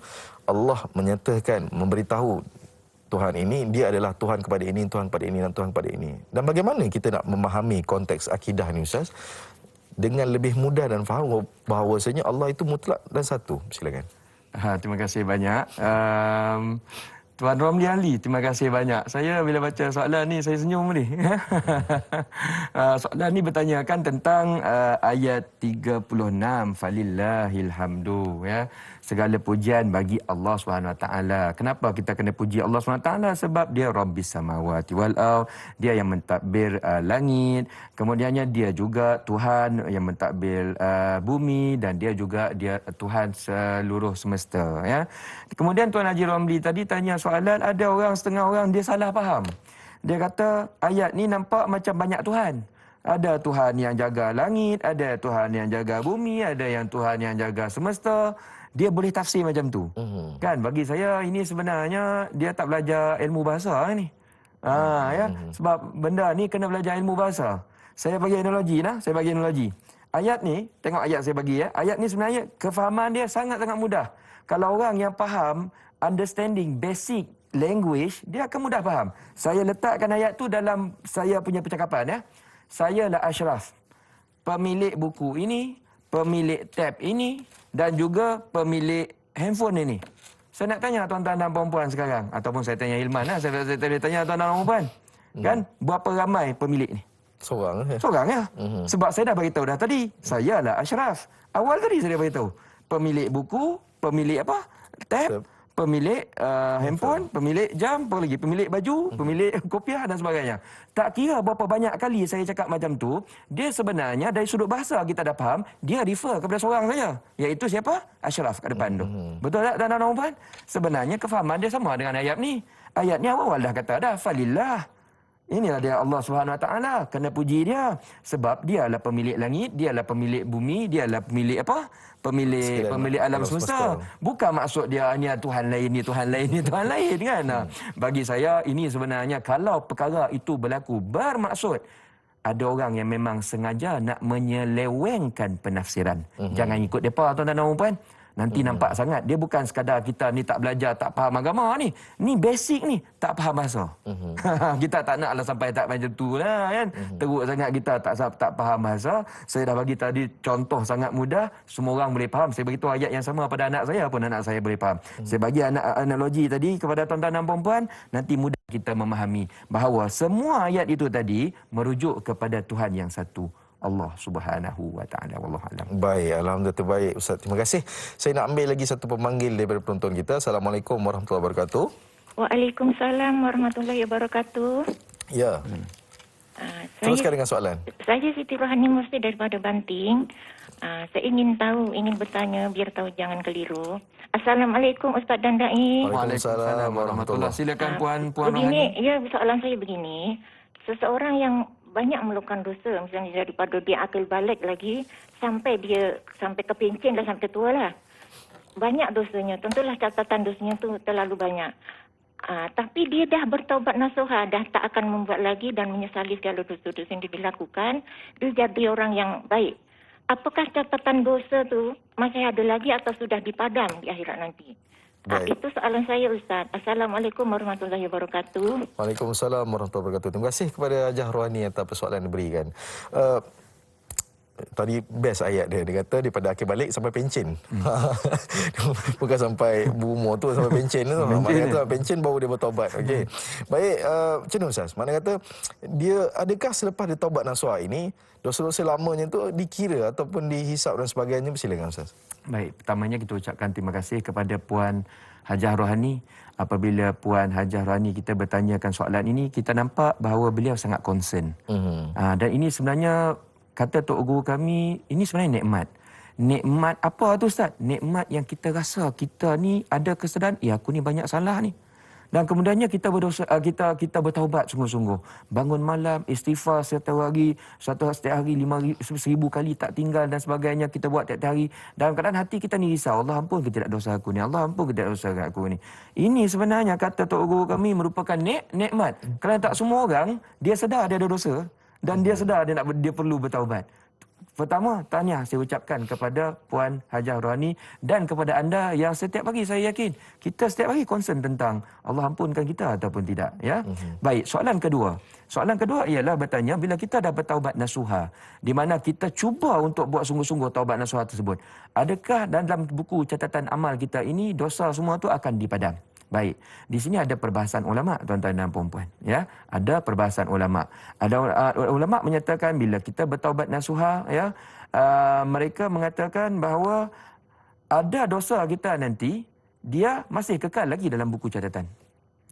Allah menyatakan, memberitahu Tuhan ini, dia adalah Tuhan kepada ini, Tuhan kepada ini dan Tuhan kepada ini. Dan bagaimana kita nak memahami konteks akidah ni Ustaz dengan lebih mudah dan faham bahawasanya Allah itu mutlak dan satu? Silakan. Terima kasih banyak. Tuan Romli Ali, terima kasih banyak. Saya bila baca soalan ni, saya senyum ni. Soalan ni bertanyakan tentang ayat 36, falillahil hamdu, ya. Segala pujian bagi Allah SWT. Kenapa kita kena puji Allah SWT? Sebab dia Rabbis samawati wal ardh, dia yang mentadbir langit, kemudiannya dia juga Tuhan yang mentadbir bumi, dan dia juga Tuhan seluruh semesta, ya. Kemudian Tuan Haji Romli tadi tanya soalan, ada orang, setengah orang dia salah faham. Dia kata ayat ni nampak macam banyak Tuhan. Ada Tuhan yang jaga langit, ada Tuhan yang jaga bumi, ada yang Tuhan yang jaga semesta. Dia boleh tafsir macam tu. Kan, bagi saya ini sebenarnya dia tak belajar ilmu bahasa ni. Ya, sebab benda ni kena belajar ilmu bahasa. Saya bagi analogi lah, Ayat ni, tengok ayat saya bagi ya. Ayat ni sebenarnya kefahaman dia sangat-sangat mudah. Kalau orang yang faham understanding basic language, dia akan mudah faham. Saya letakkan ayat tu dalam saya punya percakapan ya. Saya lah Ashraf, pemilik buku ini, pemilik tab ini dan juga pemilik handphone ini. Saya nak tanya tuan-tuan dan puan-puan sekarang, ataupun saya tanya Hilman lah, saya tanya tuan-tuan dan puan-puan. Kan, berapa ramai pemilik ni? Seorang ya. Seorang ya. Sebab saya dah beritahu dah tadi, saya lah Ashraf. Awal tadi saya dah beritahu. Pemilik buku, pemilik apa? Tab, pemilik handphone, pemilik jam, apa lagi? Pemilik baju, pemilik kopiah dan sebagainya. Tak kira berapa banyak kali saya cakap macam tu, dia sebenarnya dari sudut bahasa kita dah faham, dia refer kepada seorang saja, iaitu siapa? Ashraf kat depan tu. Betul tak tuan-tuan puan? Sebenarnya kefahaman dia sama dengan ayat ni. Ayat ni awal dah kata dah, falillah. Inilah dia Allah SWT, kena puji dia. Sebab dialah pemilik langit, dialah pemilik bumi, dialah pemilik apa? Pemilik alam semesta. Bukan maksud dia ni Tuhan lain, ni Tuhan lain, ni Tuhan lain kan. Bagi saya ini sebenarnya kalau perkara itu berlaku bermaksud ada orang yang memang sengaja nak menyelewengkan penafsiran. Jangan ikut depa tuan-tuan dan puan. Nanti nampak sangat dia bukan sekadar kita ni tak belajar, tak faham agama ni. Ni basic ni, tak faham bahasa. Kita tak naklah sampai tak macam tu lah kan. Teruk sangat kita tak faham bahasa. Saya dah bagi tadi contoh sangat mudah, semua orang boleh faham. Saya beritahu ayat yang sama pada anak saya pun anak saya boleh faham. Saya bagi analogi tadi kepada tuan-tuan dan puan-puan, nanti mudah kita memahami bahawa semua ayat itu tadi merujuk kepada Tuhan yang satu, Allah Subhanahu wa taala. Wallahu alam. Baik, alhamdulillah terbaik Ustaz. Terima kasih. Saya nak ambil lagi satu pemanggil daripada penonton kita. Assalamualaikum warahmatullahi wabarakatuh. Waalaikumsalam warahmatullahi wabarakatuh. Ya. Teruskan dengan soalan. Saya Siti Rohani Mursi daripada Banting. Saya ingin bertanya biar tahu jangan keliru. Assalamualaikum Ustaz dan Da'i. Waalaikumsalam warahmatullahi. Silakan puan begini, Rohani. ya, soalan saya begini. Seseorang yang banyak melakukan dosa, misalnya daripada dia akal balik lagi sampai kepencin lah, sampai tua lah. Banyak dosanya, tentulah catatan dosanya tu terlalu banyak. Tapi dia dah bertaubat nasuha, dah tak akan membuat lagi dan menyesali segala dosa-dosa yang dia lakukan. Dia jadi orang yang baik. Apakah catatan dosa tu masih ada lagi atau sudah dipadam di akhirat nanti? Itu soalan saya Ustaz. Assalamualaikum warahmatullahi wabarakatuh. Waalaikumsalam warahmatullahi wabarakatuh. Terima kasih kepada Hajah Rohani atas persoalan yang diberikan. tadi best ayat dia. Dia kata daripada akil balik sampai pencen. Bukan sampai berumur tu, sampai pencen tu. Mana kata pencen baru dia bertaubat. Okey. Baik, macam mana Ustaz? Mana kata dia adakah selepas dia taubat nasuha ini dosa-dosa lamanya tu dikira ataupun dihisap dan sebagainya? Silakan Ustaz. Baik, pertamanya kita ucapkan terima kasih kepada Puan Hajah Rohani. Apabila Puan Hajah Rohani kita bertanyakan soalan ini, kita nampak bahawa beliau sangat concern. Dan ini sebenarnya, kata Tok Guru kami, ini sebenarnya nikmat. Nikmat apa tu Ustaz? Nikmat yang kita rasa kita ni ada kesedaran, aku ni banyak salah ni. Dan kemudiannya kita berdosa, kita bertaubat sungguh-sungguh. Bangun malam, istighfar setiap hari 5,000 kali tak tinggal dan sebagainya kita buat tiap hari. Dalam keadaan hati kita ni risau, Allah ampun ke tidak dosa aku ni, Allah ampun ke tidak dosa aku ni. Ini sebenarnya kata Tok Guru kami merupakan nikmat. Kerana tak semua orang dia sedar dia ada dosa dan dia sedar dia perlu bertaubat. Pertama, tahniah saya ucapkan kepada Puan Hajah Rohani dan kepada anda yang setiap pagi saya yakin kita setiap hari concern tentang Allah ampunkan kita ataupun tidak, ya. Baik, soalan kedua. Soalan kedua ialah bertanya bila kita dah bertaubat nasuha, di mana kita cuba untuk buat sungguh-sungguh taubat nasuha tersebut, adakah dalam buku catatan amal kita ini dosa semua tu akan dipadam? Baik, di sini ada perbahasan ulama tuan-tuan dan puan-puan, ya. Ada perbahasan ulama. Ada ulama menyatakan bila kita bertaubat nasuha, ya, mereka mengatakan bahawa ada dosa kita nanti dia masih kekal lagi dalam buku catatan.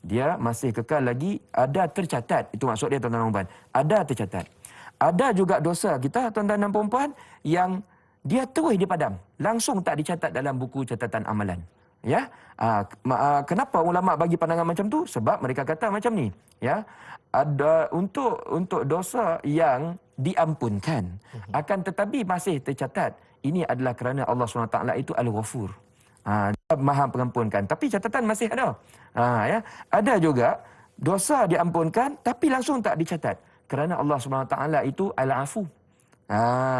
Dia masih kekal lagi, ada tercatat. Itu maksud dia tuan-tuan dan puan-puan. Ada tercatat. Ada juga dosa kita tuan-tuan dan puan-puan yang dia terus dipadam, langsung tak dicatat dalam buku catatan amalan. Ya, kenapa ulama bagi pandangan macam tu? Sebab mereka kata macam ni, ya. Ada untuk dosa yang diampunkan, akan tetapi masih tercatat. Ini adalah kerana Allah SWT itu Al-Ghafur. Dia Maha pengampunkan, tapi catatan masih ada. Ya, ada juga dosa diampunkan tapi langsung tak dicatat kerana Allah SWT itu Al-Afu.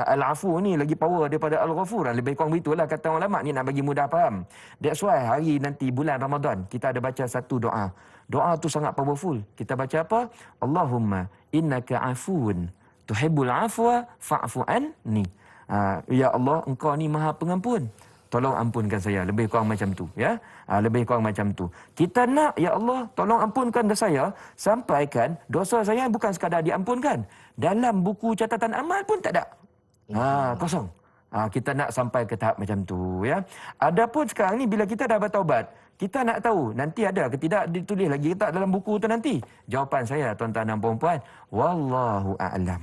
Al-Afu ni lagi power daripada Al-Ghafur. Lebih kurang begitulah kata ulama ni nak bagi mudah faham. That's why hari nanti bulan Ramadan kita ada baca satu doa. Doa tu sangat powerful. Kita baca apa? Allahumma innaka afuun tuhibbul afwa fa'fu anni. Ya Allah, engkau ni Maha Pengampun. Tolong ampunkan saya. Lebih kurang macam tu, ya. Lebih kurang macam tu. Kita nak, ya Allah, tolong ampunkan saya, sampaikan dosa saya bukan sekadar diampunkan. Dalam buku catatan amal pun tak ada. Kosong. Kita nak sampai ke tahap macam tu, ya. Adapun sekarang ni bila kita dah bertaubat, kita nak tahu nanti ada ke tidak ditulis lagi tak dalam buku tu nanti. Jawapan saya tuan-tuan dan puan-puan, wallahu a'lam.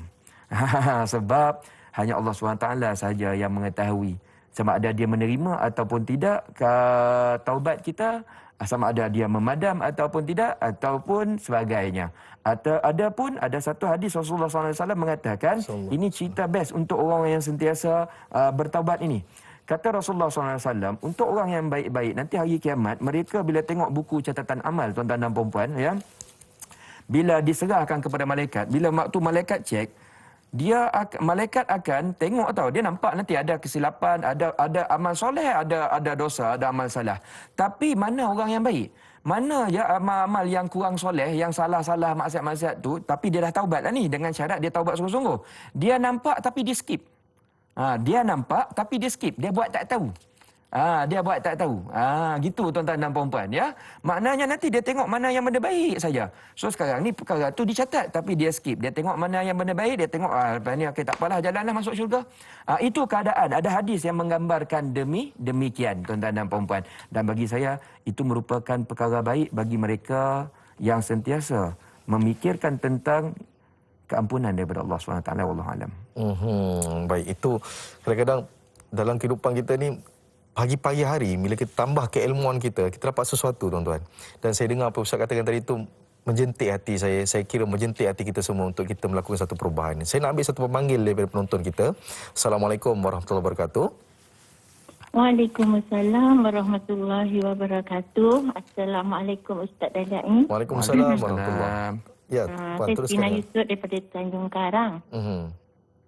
Sebab hanya Allah SWT saja yang mengetahui sama ada dia menerima ataupun tidak taubat kita, sama ada dia memadam ataupun tidak, ataupun sebagainya. Adapun ada satu hadis Rasulullah SAW mengatakan, ini cerita best untuk orang yang sentiasa bertaubat ini. Kata Rasulullah SAW, untuk orang yang baik-baik, nanti hari kiamat, mereka bila tengok buku catatan amal, tuan-tuan dan puan-puan, ya, bila diserahkan kepada malaikat, bila waktu malaikat cek, malaikat akan tengok tau, dia nampak nanti ada kesilapan, ada amal soleh, ada dosa, ada amal salah. Tapi mana orang yang baik? Mana ya amal-amal yang kurang soleh, yang salah-salah maksiat-maksiat tu, tapi dia dah taubat lah ni dengan syarat dia taubat sungguh-sungguh. Dia nampak tapi dia skip. Dia nampak tapi dia skip, dia buat tak tahu. Dia buat tak tahu. Gitu tuan-tuan dan puan-puan, ya. Maknanya nanti dia tengok mana yang benda baik saja. So sekarang ni perkara tu dicatat tapi dia skip. Dia tengok mana yang benda baik, dia tengok lepas ni okey tak apalah, jalanlah masuk syurga. Itu keadaan. Ada hadis yang menggambarkan demikian tuan-tuan dan puan-puan. Dan bagi saya itu merupakan perkara baik bagi mereka yang sentiasa memikirkan tentang keampunan daripada Allah SWT. Wallahu alam. Baik, itu kadang-kadang dalam kehidupan kita ni pagi-pagi hari, bila kita tambah keilmuan kita dapat sesuatu, tuan-tuan. Dan saya dengar apa Ustaz katakan tadi itu menjentik hati saya kira menjentik hati kita semua untuk kita melakukan satu perubahan. Saya nak ambil satu pemanggil daripada penonton kita. Assalamualaikum warahmatullahi wabarakatuh. Waalaikumsalam warahmatullahi wabarakatuh. Assalamualaikum Ustaz dan Da'i. Waalaikumsalam warahmatullahi wabarakatuh. Ya, saya Tina Yusuf daripada Tanjung Karang.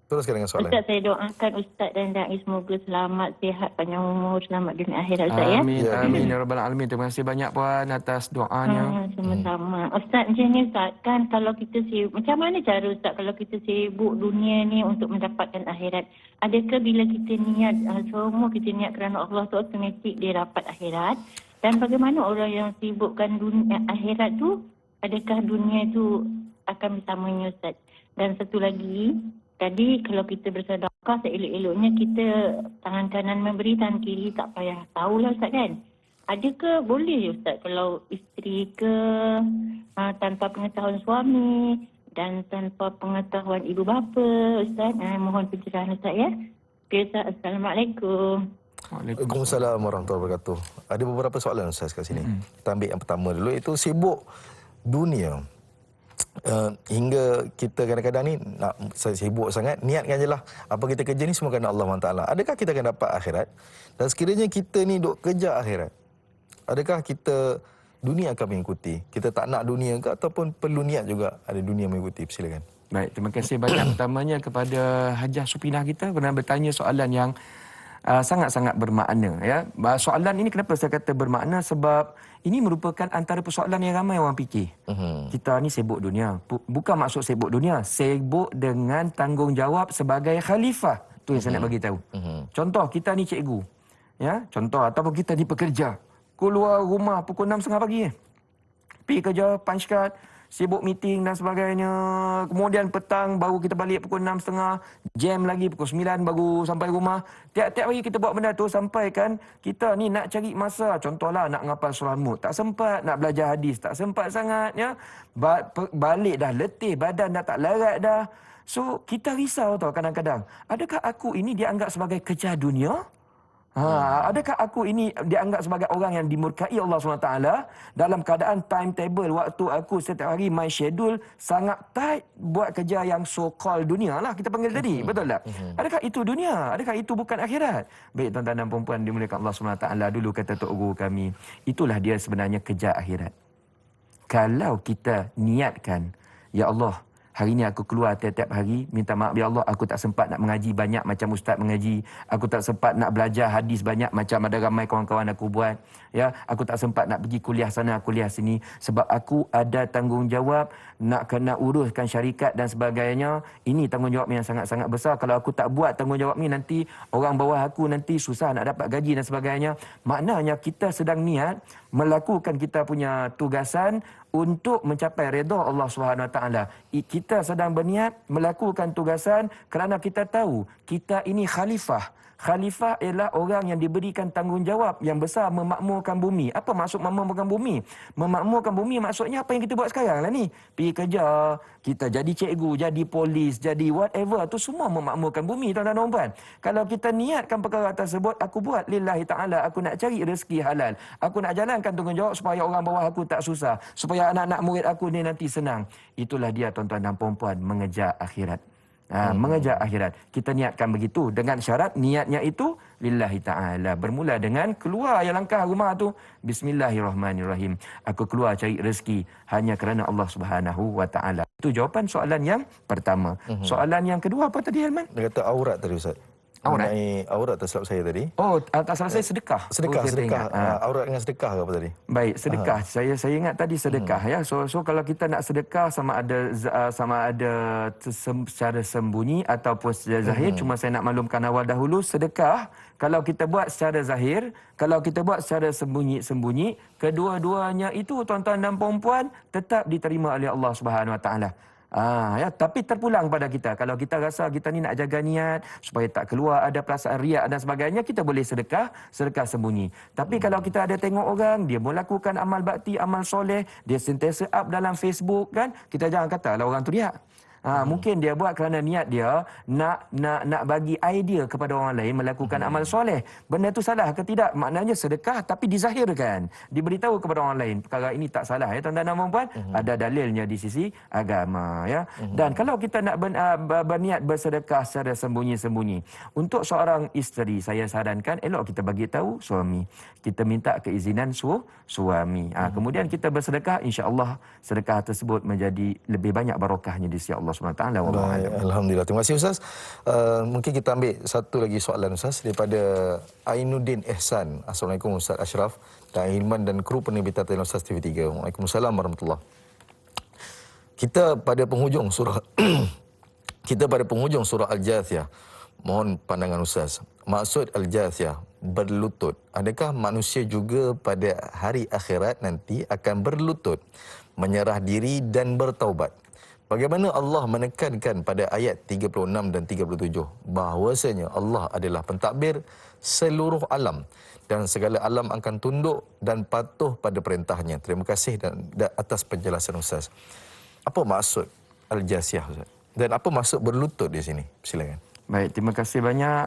Teruskan dengan soalan. Ustaz, saya doakan Ustaz dan Dai semoga selamat, sihat, panjang umur, selamat dunia akhirat Ustaz ya. Amin, Ya, amin ya rabbal alamin. Terima kasih banyak puan atas doanya. Sama-sama. Ustaz, macam ni Ustaz, kan kalau kita sibuk, macam mana cara Ustaz kalau kita sibuk dunia ni untuk mendapatkan akhirat? Adakah bila kita niat, semua kita niat kerana Allah tu automatik dia dapat akhirat? Dan bagaimana orang yang sibukkan dunia akhirat tu, adakah dunia tu akan bersamanya Ustaz? Dan satu lagi, tadi kalau kita bersedekah seelok-eloknya kita tangan kanan memberi, tangan kiri tak payah tahulah Ustaz kan? Adakah boleh Ustaz kalau isteri ke tanpa pengetahuan suami dan tanpa pengetahuan ibu bapa Ustaz? Mohon pencerahan Ustaz ya. Okay, Ustaz. Assalamualaikum. Waalaikumsalam warahmatullahi wabarakatuh. Ada beberapa soalan Ustaz kat sini. Kita ambil yang pertama dulu, iaitu sibuk dunia. Hingga kita kadang-kadang ni nak sibuk sangat, niatkan je lah apa kita kerja ni semua kerana Allah SWT. Adakah kita akan dapat akhirat? Dan sekiranya kita ni duk kejar akhirat, adakah kita dunia akan mengikuti? Kita tak nak dunia ke ataupun perlu niat juga ada dunia mengikuti? Silakan. Baik, terima kasih banyak pertamanya kepada Hajah Supinah kita kerana bertanya soalan yang sangat-sangat bermakna ya. Soalan ini kenapa saya kata bermakna, sebab ini merupakan antara persoalan yang ramai orang fikir. Kita ni sibuk dunia. Bukan maksud sibuk dunia, sibuk dengan tanggungjawab sebagai khalifah. Tu yang saya nak bagi tahu. Contoh kita ni cikgu. Ya, contoh ataupun kita ni pekerja. Keluar rumah pukul 6.30 pagi. Pergi kerja, punch card, sibuk meeting dan sebagainya. Kemudian petang baru kita balik pukul 6.30, jam lagi pukul 9 baru sampai rumah. Tiap-tiap hari kita buat benda tu sampai kan kita ni nak cari masa. Contohlah nak ngapal surah Al-Mulk, tak sempat. Nak belajar hadis, tak sempat sangat ya. Balik dah letih, badan dah tak larat dah. So kita risau tau kadang-kadang. Adakah aku ini dianggap sebagai kejar dunia? Adakah aku ini dianggap sebagai orang yang dimurkai Allah SWT dalam keadaan timetable waktu aku setiap hari, my schedule sangat tight buat kerja yang so-called dunia lah kita panggil tadi, betul tak? Adakah itu dunia? Adakah itu bukan akhirat? Baik tuan-tuan dan puan-puan dimuliakan Allah SWT, dulu kata Tok Guru kami, itulah dia sebenarnya kejar akhirat. Kalau kita niatkan, ya Allah, hari ni aku keluar tiap-tiap hari, minta maaf ya Allah, aku tak sempat nak mengaji banyak macam ustaz mengaji. Aku tak sempat nak belajar hadis banyak macam ada ramai kawan-kawan aku buat. Ya, aku tak sempat nak pergi kuliah sana, kuliah sini sebab aku ada tanggungjawab nak kena uruskan syarikat dan sebagainya. Ini tanggungjawab yang sangat-sangat besar. Kalau aku tak buat tanggungjawab ni, nanti orang bawah aku nanti susah nak dapat gaji dan sebagainya. Maknanya kita sedang niat melakukan kita punya tugasan untuk mencapai redha Allah SWT. Kita sedang berniat melakukan tugasan kerana kita tahu kita ini khalifah. Khalifah ialah orang yang diberikan tanggungjawab yang besar memakmurkan bumi. Apa maksud memakmurkan bumi? Memakmurkan bumi maksudnya apa yang kita buat sekarang lah ni. Pergi kerja, kita jadi cikgu, jadi polis, jadi whatever. Tu semua memakmurkan bumi, tuan-tuan dan puan. Kalau kita niatkan perkara tersebut, aku buat lillahi ta'ala, aku nak cari rezeki halal. Aku nak jalankan tanggungjawab supaya orang bawah aku tak susah. Supaya anak-anak murid aku ni nanti senang. Itulah dia tuan-tuan dan puan-puan, mengejar akhirat. Mengejar akhirat. Kita niatkan begitu dengan syarat niatnya itu lillahi ta'ala. Bermula dengan keluar yang langkah rumah tu, bismillahirrahmanirrahim. Aku keluar cari rezeki hanya kerana Allah Subhanahu wa ta'ala. Itu jawapan soalan yang pertama. Soalan yang kedua apa tadi, Helman? Dia kata aurat tadi Ustaz. Aurat? Aurat tersilap saya tadi. Oh, tak salah saya sedekah. Sedekah, saya sedekah. teringat. Aurat dengan sedekah ke apa tadi? Baik, sedekah. Saya ingat tadi sedekah ya. So kalau kita nak sedekah sama ada secara sembunyi ataupun secara zahir, cuma saya nak maklumkan awal dahulu, sedekah kalau kita buat secara zahir, kalau kita buat secara sembunyi-sembunyi, kedua-duanya itu tuan-tuan dan puan-puan tetap diterima oleh Allah Subhanahu Wa Taala. Ya, tapi terpulang pada kita. Kalau kita rasa kita ni nak jaga niat supaya tak keluar ada perasaan riak dan sebagainya, kita boleh sedekah sembunyi. Tapi kalau kita ada tengok orang dia melakukan amal bakti, amal soleh, dia sentiasa up dalam Facebook kan, kita jangan kata lah orang tu riak. Mungkin dia buat kerana niat dia nak bagi idea kepada orang lain melakukan amal soleh. Benda itu salah ke tidak? Maknanya sedekah tapi dizahirkan, diberitahu kepada orang lain. Perkara ini tak salah ya tuan-tuan dan puan-puan. Ada dalilnya di sisi agama ya. Dan kalau kita nak berniat bersedekah secara sembunyi-sembunyi, untuk seorang isteri saya sarankan elok kita bagi tahu suami. Kita minta keizinan suami. Kemudian kita bersedekah, insya-Allah sedekah tersebut menjadi lebih banyak barokahnya di sisi Allah Allah SWT. Wallahu Baik, a'lam. Alhamdulillah. Terima kasih Ustaz. Mungkin kita ambil satu lagi soalan Ustaz daripada Ainuddin Ihsan. Assalamualaikum Ustaz Ashraf, dan Hilman dan kru penerbitan Talian Ustaz TV3. Waalaikumsalam warahmatullahi. Kita pada penghujung surah kita pada penghujung surah Al-Jathiyah. Mohon pandangan Ustaz. Maksud Al-Jathiyah berlutut. Adakah manusia juga pada hari akhirat nanti akan berlutut, menyerah diri dan bertaubat? Bagaimana Allah menekankan pada ayat 36 dan 37 bahawasanya Allah adalah pentadbir seluruh alam dan segala alam akan tunduk dan patuh pada perintahnya. Terima kasih dan atas penjelasan Ustaz. Apa maksud Al-Jathiyah Ustaz? Dan apa maksud berlutut di sini? Silakan. Baik, terima kasih banyak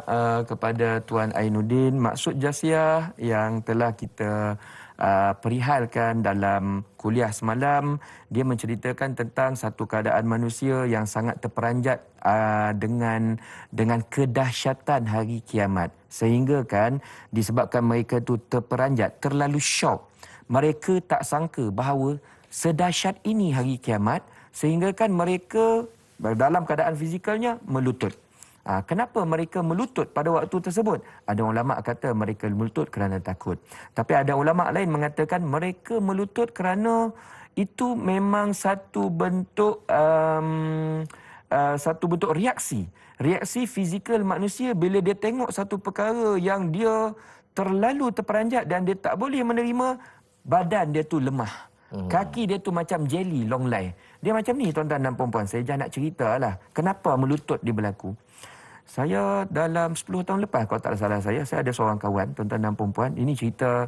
kepada Tuan Ainuddin. Maksud Jathiyah yang telah kita perihalkan dalam kuliah semalam, dia menceritakan tentang satu keadaan manusia yang sangat terperanjat dengan kedahsyatan hari kiamat. Sehingga kan disebabkan mereka itu terperanjat, terlalu syok. Mereka tak sangka bahawa sedahsyat ini hari kiamat, sehingga kan mereka dalam keadaan fizikalnya melutut. Kenapa mereka melutut pada waktu tersebut? Ada ulama' kata mereka melutut kerana takut. Tapi ada ulama' lain mengatakan mereka melutut kerana itu memang satu bentuk reaksi. Reaksi fizikal manusia bila dia tengok satu perkara yang dia terlalu terperanjat dan dia tak boleh menerima, badan dia tu lemah. Kaki dia tu macam jelly longlai. Dia macam ni tuan-tuan dan puan-puan. Saya jangan nak ceritalah kenapa melutut dia berlaku. Saya dalam 10 tahun lepas, kalau tak salah saya ada seorang kawan, tuan-tuan dan puan-puan. Ini cerita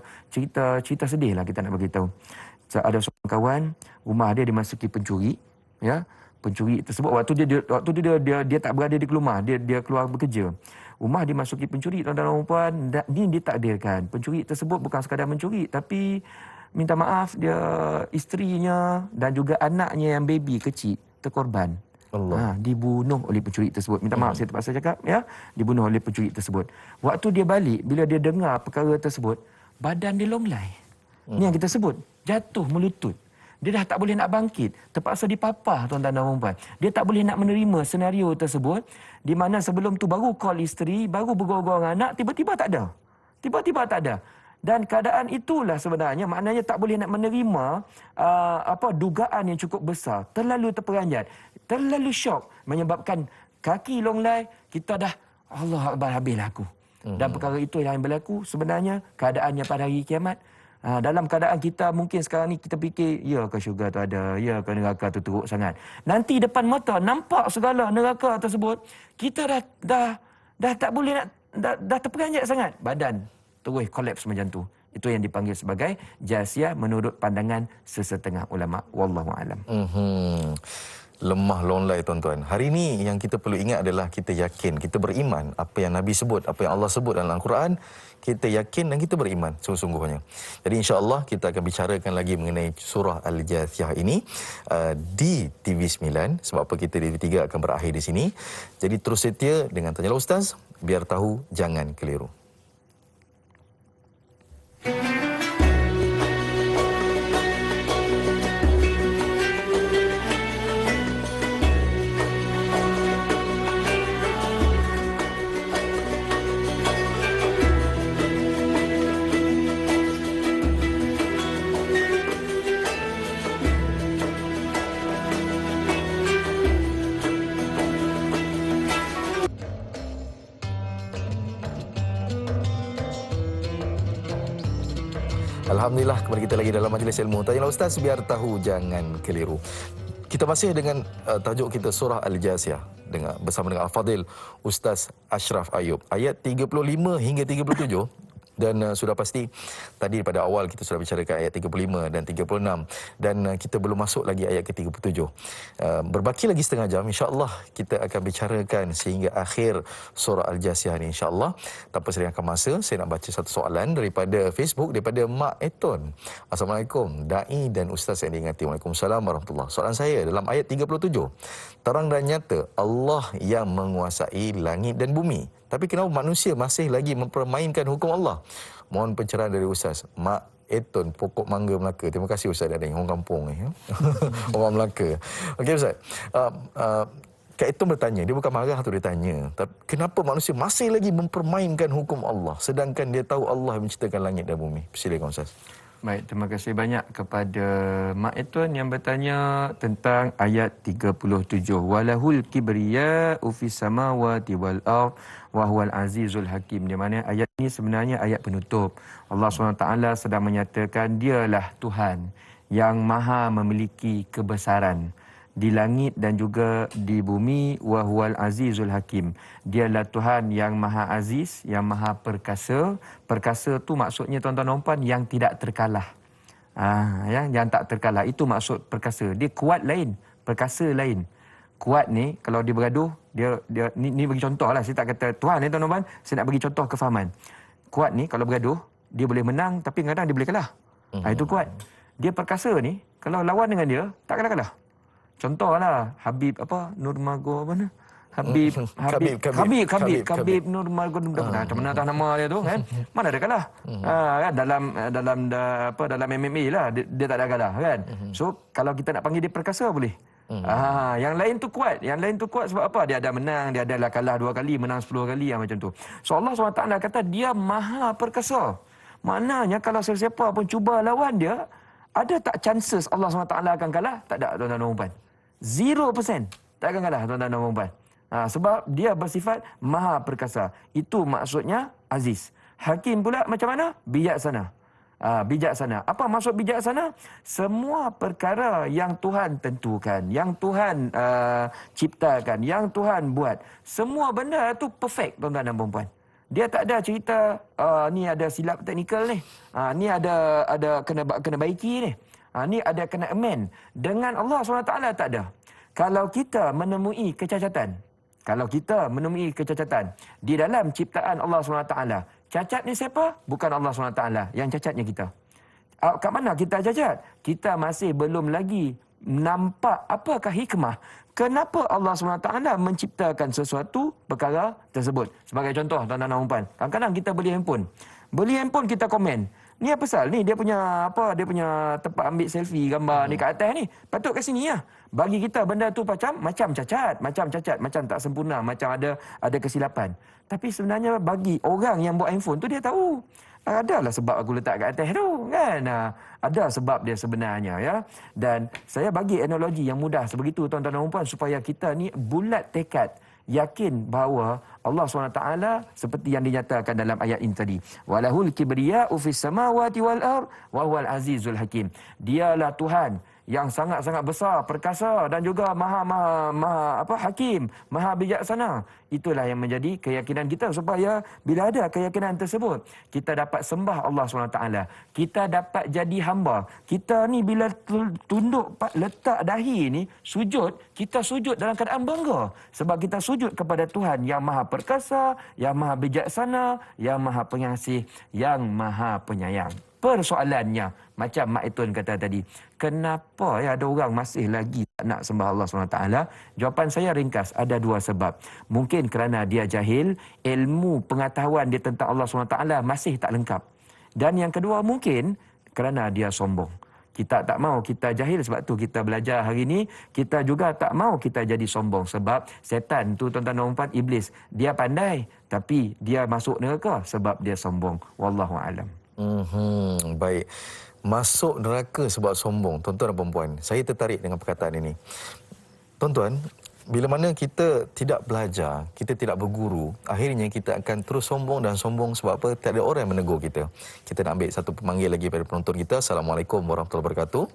sedih lah kita nak beritahu. Ada seorang kawan, rumah dia dimasuki pencuri, ya. Pencuri tersebut waktu dia tak berada di rumah, dia keluar bekerja. Rumah dimasuki pencuri, tuan-tuan dan puan-puan. Ini ditakdirkan. Pencuri tersebut bukan sekadar mencuri, tapi minta maaf, dia isterinya dan juga anaknya yang baby kecil terkorban. Dibunuh oleh pencuri tersebut. Minta maaf saya terpaksa cakap, ya. Dibunuh oleh pencuri tersebut. Waktu dia balik, bila dia dengar perkara tersebut, badan dia longlai. Ini yang kita sebut, jatuh melutut. Dia dah tak boleh nak bangkit, terpaksa dipapah tuan-tuan dan puan-puan. Dia tak boleh nak menerima senario tersebut, di mana sebelum tu baru call isteri, baru bergurau-gurau dengan anak, tiba-tiba tak ada. Tiba-tiba tak ada. Dan keadaan itulah sebenarnya maknanya tak boleh nak menerima dugaan yang cukup besar, terlalu terperanjat, terlalu syok menyebabkan kaki longlai, kita dah Allah Akbar, habislah aku. Dan perkara itu yang berlaku sebenarnya keadaannya pada hari kiamat. Dalam keadaan kita mungkin sekarang ni kita fikir, ya ke syurga tu ada, ya ke neraka tu teruk sangat. Nanti depan mata nampak segala neraka tersebut, kita dah tak boleh nak, dah terperanjat sangat, badan terus kolaps macam tu. Itu yang dipanggil sebagai Jathiyah menurut pandangan sesetengah ulama. Wallahu alam. Lemah longlai tuan-tuan. Hari ini yang kita perlu ingat adalah kita yakin, kita beriman apa yang Nabi sebut, apa yang Allah sebut dalam Al-Quran, kita yakin dan kita beriman sungguh-sungguhnya. Jadi insya-Allah kita akan bicarakan lagi mengenai surah Al-Jathiyah ini di TV9, sebab apa kita di TV3 akan berakhir di sini. Jadi terus setia dengan Tanyalah Ustaz, biar tahu jangan keliru. Alhamdulillah, kembali kita lagi dalam majlis ilmu. Tanyalah Ustaz, biar tahu jangan keliru. Kita masih dengan tajuk kita surah Al-Jathiyah bersama dengan Al-Fadil Ustaz Ashraf Ayub. Ayat 35 hingga 37. Dan sudah pasti tadi pada awal kita sudah bicarakan ayat 35 dan 36 dan kita belum masuk lagi ayat ke-37. Berbaki lagi setengah jam, insya-Allah kita akan bicarakan sehingga akhir surah Al-Jathiyah ini insya-Allah. Tanpa selengahkan masa, saya nak baca satu soalan daripada Facebook daripada Mak Eton. Assalamualaikum dai dan ustaz yang diingati. Waalaikumsalam warahmatullahi. Soalan saya, dalam ayat 37, terang dan nyata Allah yang menguasai langit dan bumi. Tapi kenapa manusia masih lagi mempermainkan hukum Allah? Mohon pencerahan dari Ustaz. Mak Eton, pokok mangga Melaka. Terima kasih Ustaz Dadang, orang kampung ni. Orang Melaka. Okey Ustaz. Kak Eton bertanya, dia bukan marah tu dia tanya. Kenapa manusia masih lagi mempermainkan hukum Allah sedangkan dia tahu Allah yang menciptakan langit dan bumi? Silakan Ustaz. Baik, terima kasih banyak kepada Mak Eton yang bertanya tentang ayat 37. Walahul kibriya'u fis samawati wal ard wa huwal azizul hakim. Di mana ayat ini sebenarnya ayat penutup. Allah SWT sedang menyatakan dialah Tuhan yang maha memiliki kebesaran di langit dan juga di bumi, wa huwal azizul hakim. Dialah Tuhan yang maha aziz, yang maha perkasa. Perkasa tu maksudnya tuan-tuan dan puan yang tidak terkalah. Yang tak terkalah, itu maksud perkasa. Dia kuat lain, perkasa lain. Kuat ni kalau dia bergaduh, dia ni bagi contoh lah, saya tak kata Tuhan ni tuan-tuan dan puan, saya nak bagi contoh kefahaman. Kuat ni kalau bergaduh, dia boleh menang tapi kadang-kadang dia boleh kalah. Itu kuat. Dia perkasa ni kalau lawan dengan dia tak kalah-kalah. Contohlah Habib Nurmagomedov apa ni? Habib Nurmagomedov. Macam mana tahu nama dia tu kan? Mana ada kalah? Kan dalam MMA lah dia tak ada kalah kan. So kalau kita nak panggil dia perkasa boleh. Yang lain tu kuat. Yang lain tu kuat sebab apa? Dia ada menang, dia adalah kalah 2 kali, menang 10 kali macam tu. So Allah SWT kata dia maha perkasa. Maknanya kalau sesiapa pun cuba lawan dia, ada tak chances Allah SWT akan kalah? Tak ada, tuan-tuan dan puan. 0% tak akan kalah, tuan-tuan dan puan. Sebab dia bersifat maha perkasa. Itu maksudnya aziz. Hakim pula macam mana? Bijaksana. Bijaksana. Apa maksud bijaksana? Semua perkara yang Tuhan tentukan, yang Tuhan ciptakan, yang Tuhan buat, semua benda tu perfect, tuan-tuan dan puan. Dia tak ada cerita ni ada silap teknikal ni. Ni ada kena baiki ni. Ni ada kena amend. Dengan Allah SWT tak ada. Kalau kita menemui kecacatan, di dalam ciptaan Allah SWT, cacat ni siapa? Bukan Allah SWT. Yang cacatnya kita. Kat mana kita cacat? Kita masih belum lagi nampak apakah hikmah. Kenapa Allah SWT menciptakan sesuatu perkara tersebut? Sebagai contoh, tuan-tuan dan puan. Kadang-kadang kita beli handphone. Beli handphone kita komen. Ni apa pasal ni? Dia punya tempat ambil selfie gambar ni kat atas ni. Patut kat sini lah. Bagi kita benda tu macam cacat, macam tak sempurna, macam ada kesilapan. Tapi sebenarnya bagi orang yang buat handphone tu dia tahu. Adalah sebab aku letak kat atas tu kan. Ada sebab dia sebenarnya ya. Dan saya bagi analogi yang mudah sebegitu tuan-tuan dan puan supaya kita ni bulat tekad, yakin bahawa Allah SWT seperti yang dinyatakan dalam ayat ini tadi. Walahul kibriya'u fis samawati wal ard wa huwal azizul hakim. Dialah Tuhan yang sangat-sangat besar, perkasa dan juga maha hakim, maha bijaksana. Itulah yang menjadi keyakinan kita supaya bila ada keyakinan tersebut, kita dapat sembah Allah SWT. Kita dapat jadi hamba. Kita ni bila tunduk letak dahi ni sujud, kita sujud dalam keadaan bangga sebab kita sujud kepada Tuhan yang maha perkasa, yang maha bijaksana, yang maha pengasih, yang maha penyayang. Persoalannya, macam Mak Etun kata tadi, kenapa ada orang masih lagi tak nak sembah Allah SWT? Jawapan saya ringkas, ada 2 sebab. Mungkin kerana dia jahil, ilmu pengetahuan dia tentang Allah SWT masih tak lengkap. Dan yang kedua mungkin kerana dia sombong. Kita tak mau kita jahil, sebab tu kita belajar hari ini. Kita juga tak mau kita jadi sombong. Sebab setan tu tuan-tuan dan puan, iblis, dia pandai tapi dia masuk neraka sebab dia sombong. Wallahualam. Baik. Masuk neraka sebab sombong. Tuan-tuan dan puan-puan, saya tertarik dengan perkataan ini. Tuan-tuan, bila mana kita tidak belajar, kita tidak berguru, akhirnya kita akan terus sombong dan sombong sebab apa? Tak ada orang yang menegur kita. Kita nak ambil satu pemanggil lagi pada penonton kita. Assalamualaikum warahmatullahi wabarakatuh.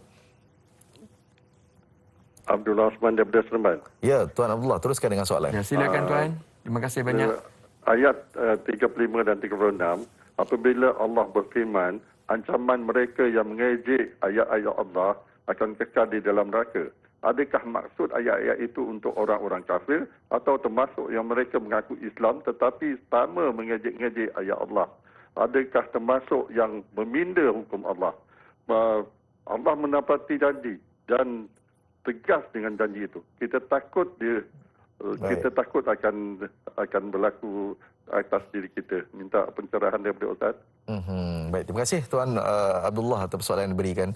Abdullah Osman daripada Seremban. Ya, Tuan Abdullah, teruskan dengan soalan. Ya, silakan Tuan. Terima kasih banyak. Ayat 35 dan 36, apabila Allah berfirman, ancaman mereka yang mengejek ayat-ayat Allah akan kekal di dalam neraka. Adakah maksud ayat-ayat itu untuk orang-orang kafir atau termasuk yang mereka mengaku Islam tetapi sama mengejek-ngejek ayat Allah? Adakah termasuk yang meminda hukum Allah? Allah menepati janji dan tegas dengan janji itu. Kita takut akan berlaku atas diri kita. Minta pencerahan daripada Ustaz. Baik, terima kasih Tuan Abdullah atas persoalan yang diberikan.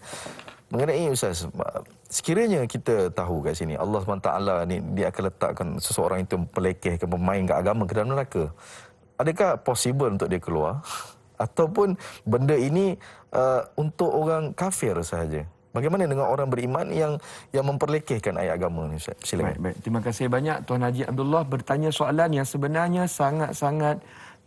Mengenai Ustaz, sekiranya kita tahu kat sini Allah SWT ni dia akan letakkan seseorang itu pelekehkan, pemain ke agama ke dalam neraka. Adakah possible untuk dia keluar? Ataupun benda ini untuk orang kafir sahaja? Bagaimana dengan orang beriman yang memperlekehkan ayat agama ni Ustaz? Silakan. Baik. Terima kasih banyak Tuan Haji Abdullah bertanya soalan yang sebenarnya sangat-sangat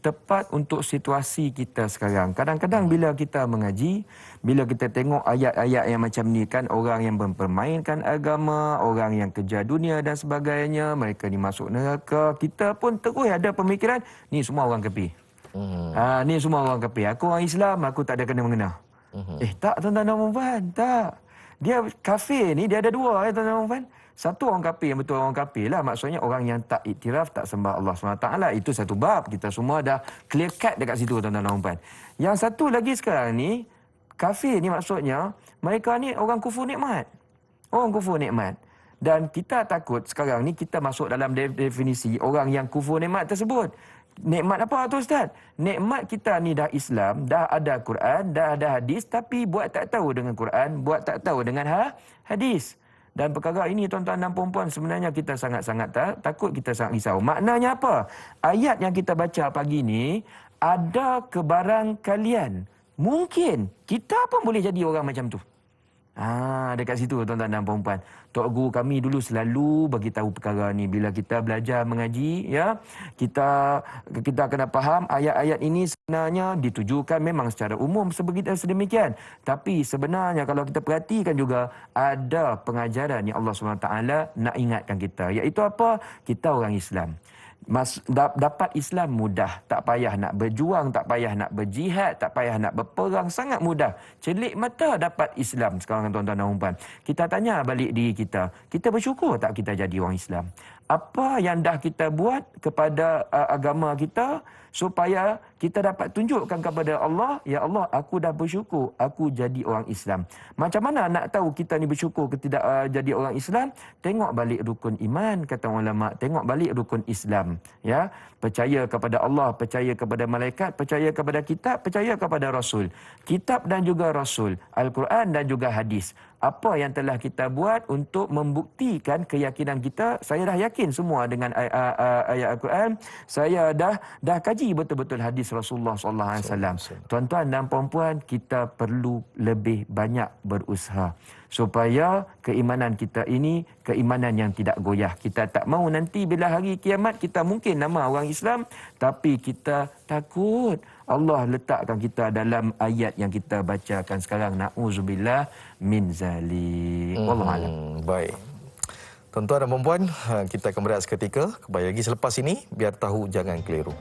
tepat untuk situasi kita sekarang. Kadang-kadang bila kita mengaji, bila kita tengok ayat-ayat yang macam ni kan, orang yang mempermainkan agama, orang yang kejar dunia dan sebagainya, mereka ni masuk neraka, kita pun terus ada pemikiran, ni semua orang kafir. Ni semua orang kafir. Aku orang Islam, aku tak ada kena-mengena. Tak tuan-tuan dan puan, tak. Dia kafir ni, dia ada dua tuan-tuan dan puan. Satu orang kafir yang betul orang kafir lah. Maksudnya orang yang tak iktiraf, tak sembah Allah SWT. Itu satu bab. Kita semua dah clear cut dekat situ tuan-tuan dan puan. Yang satu lagi sekarang ni, kafir ni maksudnya, mereka ni orang kufur nikmat. Orang kufur nikmat. Dan kita takut sekarang ni kita masuk dalam definisi orang yang kufur nikmat tersebut. Nikmat apa tu Ustaz? Nikmat kita ni dah Islam, dah ada Quran, dah ada hadis, tapi buat tak tahu dengan Quran, buat tak tahu dengan hadis. Dan perkara ini tuan-tuan dan puan-puan sebenarnya kita sangat-sangat takut, kita sangat risau. Maknanya apa? Ayat yang kita baca pagi ni, ada kebarangkalian. Mungkin kita pun boleh jadi orang macam tu. Dekat situ tuan-tuan dan puan-puan. Tok guru kami dulu selalu bagi tahu perkara ni. Bila kita belajar mengaji, ya, kita kena faham ayat-ayat ini sebenarnya ditujukan memang secara umum sedemikian. Tapi sebenarnya kalau kita perhatikan juga ada pengajaran yang Allah SWT nak ingatkan kita. Iaitu apa? Kita orang Islam. Dapat Islam mudah, tak payah nak berjuang, tak payah nak berjihad, tak payah nak berperang, sangat mudah. Celik mata dapat Islam sekarang tuan-tuan dan puan. Kita tanya balik diri kita, kita bersyukur tak kita jadi orang Islam? Apa yang dah kita buat kepada agama kita supaya kita dapat tunjukkan kepada Allah, ya Allah, aku dah bersyukur, aku jadi orang Islam. Macam mana nak tahu kita ni bersyukur ke tidak jadi orang Islam? Tengok balik rukun iman, kata ulama, tengok balik rukun Islam, ya. Percaya kepada Allah, percaya kepada malaikat, percaya kepada kitab, percaya kepada Rasul. Kitab dan juga Rasul, Al-Quran dan juga hadis. Apa yang telah kita buat untuk membuktikan keyakinan kita? Saya dah yakin semua dengan ayat Al-Quran. Saya dah kaji betul-betul hadis Rasulullah SAW. Tuan-tuan dan puan-puan, kita perlu lebih banyak berusaha supaya keimanan kita ini keimanan yang tidak goyah. Kita tak mahu nanti bila hari kiamat kita mungkin nama orang Islam, tapi kita takut Allah letakkan kita dalam ayat yang kita bacakan sekarang. Na'udzubillah min zalik. Wallahualam. Baik. Tuan-tuan dan puan-puan, kita akan berehat seketika. Kembali lagi selepas ini, biar tahu jangan keliru.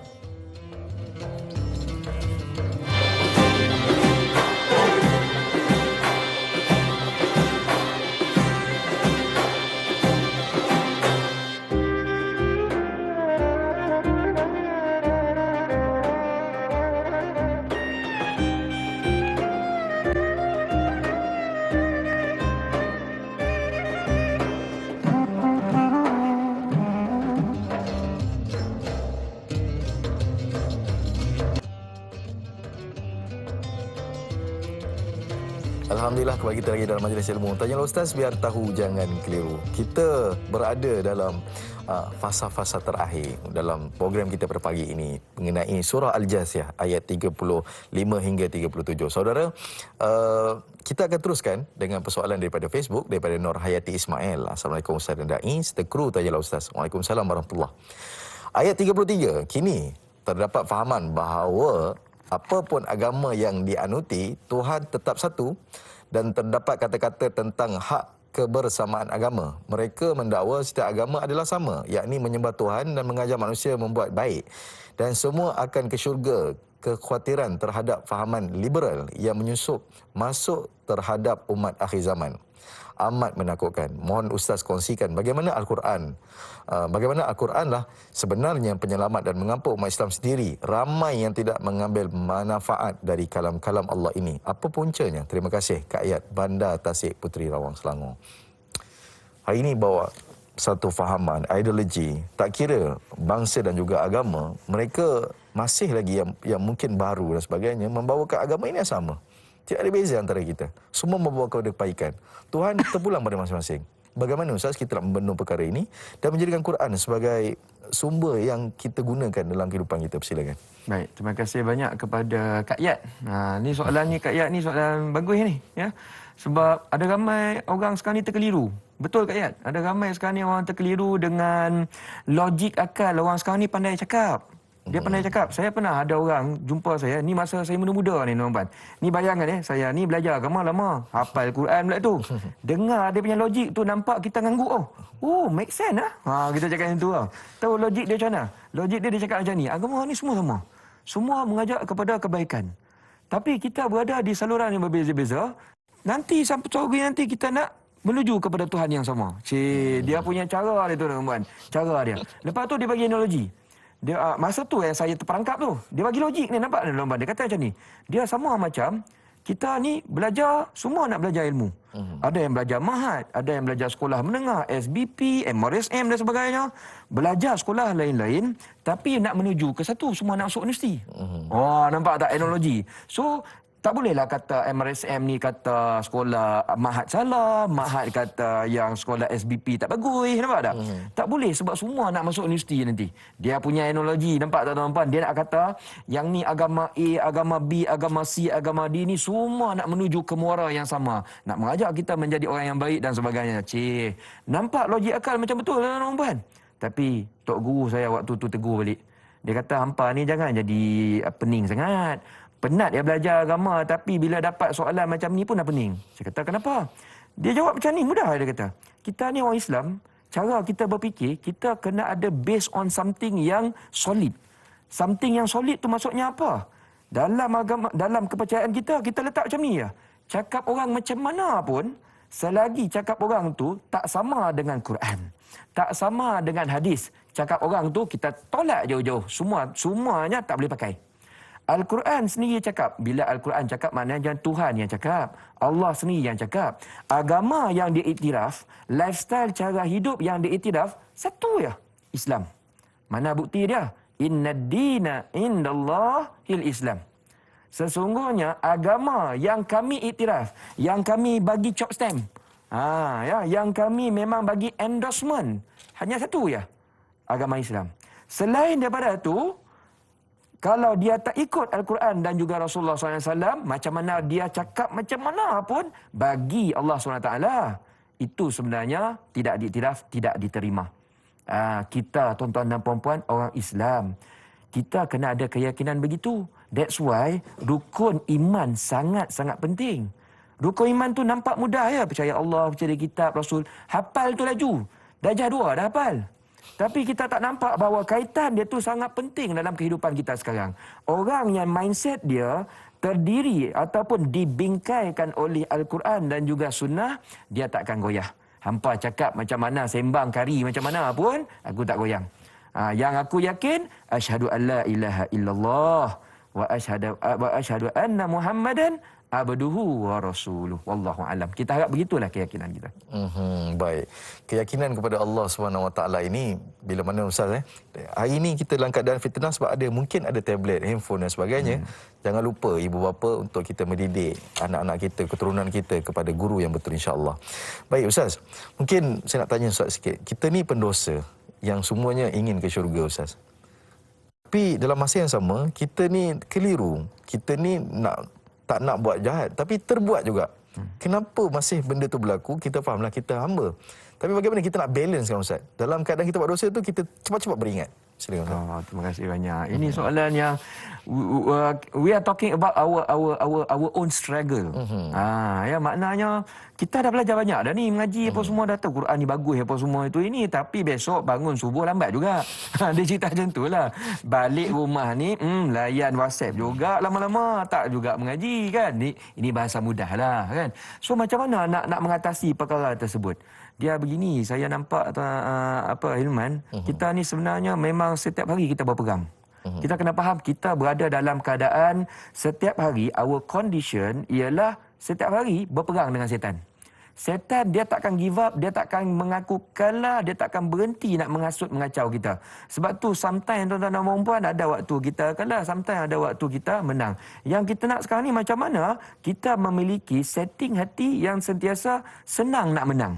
Alhamdulillah, kembali kita lagi dalam Majlis Ilmu. Tanyalah Ustaz, biar tahu jangan keliru. Kita berada dalam fasa-fasa terakhir dalam program kita pada pagi ini mengenai surah Al-Jasiyah ayat 35 hingga 37. Saudara, kita akan teruskan dengan persoalan daripada Facebook, daripada Nur Hayati Ismail. Assalamualaikum Ustaz dan Da'i. Serta kru Tanyalah Ustaz. Waalaikumsalam warahmatullahi. Ayat 33, kini terdapat fahaman bahawa apapun agama yang dianuti, Tuhan tetap satu dan terdapat kata-kata tentang hak kebersamaan agama. Mereka mendakwa setiap agama adalah sama, yakni menyembah Tuhan dan mengajar manusia membuat baik. Dan semua akan ke syurga. Kekhawatiran terhadap fahaman liberal yang menyusup masuk terhadap umat akhir zaman amat menakutkan. Mohon Ustaz kongsikan bagaimana Al-Quran lah sebenarnya penyelamat dan mengampu umat Islam sendiri. Ramai yang tidak mengambil manfaat dari kalam-kalam Allah ini. Apa puncanya? Terima kasih. Kak Ayat, Bandar Tasik, Puteri Rawang, Selangor. Hari ini bawa satu fahaman, ideologi, tak kira bangsa dan juga agama, mereka masih lagi yang mungkin baru dan sebagainya, membawakan agama ini yang sama. Tidak ada beza antara kita. Semua membawa kepada kebaikan. Tuhan terpulang pada masing-masing. Bagaimana Ustaz kita nak membendung perkara ini dan menjadikan Quran sebagai sumber yang kita gunakan dalam kehidupan kita? Persilakan. Baik, terima kasih banyak kepada Kak Yat. Ni soalan ni Kak Yat ni soalan bagus ni ya. Sebab ada ramai orang sekarang ni terkeliru. Betul Kak Yat? Ada ramai sekarang ni orang terkeliru dengan logik akal. Orang sekarang ni pandai cakap. Dia pandai cakap. Saya pernah ada orang jumpa saya. Ni masa saya muda-muda ni tuan-tuan. Ni bayangkan saya ni belajar agama lama. Hafal Quran pula tu. Dengar dia punya logik tu nampak kita ngangguk. Oh, make sense lah. Kita cakap macam tu lah. Tahu logik dia macam mana? Logik dia cakap macam ni. Agama ni semua sama. Semua mengajak kepada kebaikan. Tapi kita berada di saluran yang berbeza-beza. Nanti sampai suatu hari nanti kita nak menuju kepada Tuhan yang sama. Dia punya cara dia tu tuan-tuan. Cara dia. Lepas tu dia bagi analogi. Dia, masa tu yang saya terperangkap tu. Dia bagi logik ni, nampak tuan-tuan. Dia kata macam ni. Dia sama macam kita ni belajar, semua nak belajar ilmu. Ada yang belajar mahat, ada yang belajar sekolah menengah, SBP, MRSM dan sebagainya. Belajar sekolah lain-lain, tapi nak menuju ke satu, semua nak masuk universiti. Nampak tak analogi? So, tak bolehlah kata MRSM ni kata sekolah mahat salah, mahat kata yang sekolah SBP tak bagus, nampak tak? Tak boleh sebab semua nak masuk universiti nanti. Dia punya analogi, nampak tak tuan-tuan? Dia nak kata yang ni agama A, agama B, agama C, agama D ni semua nak menuju ke muara yang sama. Nak mengajak kita menjadi orang yang baik dan sebagainya. Nampak logik akal macam betul tuan-tuan? Tapi Tok Guru saya waktu tu tegur balik. Dia kata hampa ni jangan jadi pening sangat. Penat ya belajar agama tapi bila dapat soalan macam ni pun dah pening. Saya kata kenapa? Dia jawab macam ni, mudah dia kata. Kita ni orang Islam, cara kita berfikir, kita kena ada based on something yang solid. Something yang solid tu maksudnya apa? Dalam agama, dalam kepercayaan kita letak macam ni ya. Cakap orang macam mana pun, selagi cakap orang tu tak sama dengan Quran, tak sama dengan hadis, cakap orang tu kita tolak jauh-jauh. Semuanya tak boleh pakai. Al-Quran sendiri cakap. Bila Al-Quran cakap, maknanya Tuhan yang cakap. Allah sendiri yang cakap. Agama yang diiktiraf, lifestyle cara hidup yang diiktiraf, satu ya, Islam. Mana bukti dia? Inna dina indallahil Islam. Sesungguhnya agama yang kami iktiraf, yang kami bagi chop stamp, yang kami memang bagi endorsement, hanya satu ya, agama Islam. Selain daripada itu, kalau dia tak ikut Al-Quran dan juga Rasulullah SAW, macam mana dia cakap macam mana pun, bagi Allah SWT, itu sebenarnya tidak diiktiraf, tidak diterima. Kita, tuan-tuan dan puan-puan, orang Islam, kita kena ada keyakinan begitu. That's why rukun iman sangat-sangat penting. Rukun iman tu nampak mudah ya. Percaya Allah, percaya kitab, Rasul. Hafal tu laju. Darjah 2 dah hafal. Tapi kita tak nampak bahawa kaitan dia tu sangat penting dalam kehidupan kita sekarang. Orang yang mindset dia terdiri ataupun dibingkaikan oleh Al-Quran dan juga Sunnah, dia takkan goyah. Hampa cakap macam mana, sembang kari macam mana pun, aku tak goyang. Yang aku yakin, asyhadu an la ilaha illallah wa asyhadu anna Muhammadan abduhu wa rasuluh. Wallahu alam. Kita harap begitulah keyakinan kita. Baik. Keyakinan kepada Allah SWT ini bila mana Ustaz hari ini kita dalam keadaan fitnah sebab mungkin ada tablet, handphone dan sebagainya. Jangan lupa ibu bapa untuk kita mendidik anak-anak kita, keturunan kita kepada guru yang betul insya-Allah. Baik Ustaz. Mungkin saya nak tanya Ustaz sikit. Kita ni pendosa yang semuanya ingin ke syurga Ustaz. Tapi dalam masa yang sama kita ni keliru. Kita ni tak nak buat jahat tapi terbuat juga. Kenapa masih benda tu berlaku? Kita fahamlah kita hamba. Tapi bagaimana kita nak balance kan Ustaz? Dalam keadaan kita buat dosa tu kita cepat-cepat beringat. Silakan Ustaz. Terima kasih banyak. Ini soalan yang we are talking about our own struggle. Ya maknanya kita dah belajar banyak dah ni mengaji apa semua, dah tahu Quran ni bagus apa semua itu ini, tapi besok bangun subuh lambat juga. Dia cerita macam itulah. Balik rumah ni layan WhatsApp juga lama-lama, tak juga mengaji kan. Ini bahasa mudahlah kan. So macam mana nak mengatasi perkara tersebut? Dia begini, saya nampak Hilman, kita ni sebenarnya memang setiap hari kita berperang. Kita kena faham kita berada dalam keadaan setiap hari, our condition ialah setiap hari berperang dengan setan. Setan dia takkan give up, dia takkan mengaku kalah, dia takkan berhenti nak menghasut, mengacau kita. Sebab tu sometimes tuan-tuan dan puan ada waktu kita kalah, sometimes ada waktu kita menang. Yang kita nak sekarang ni macam mana kita memiliki setting hati yang sentiasa senang nak menang.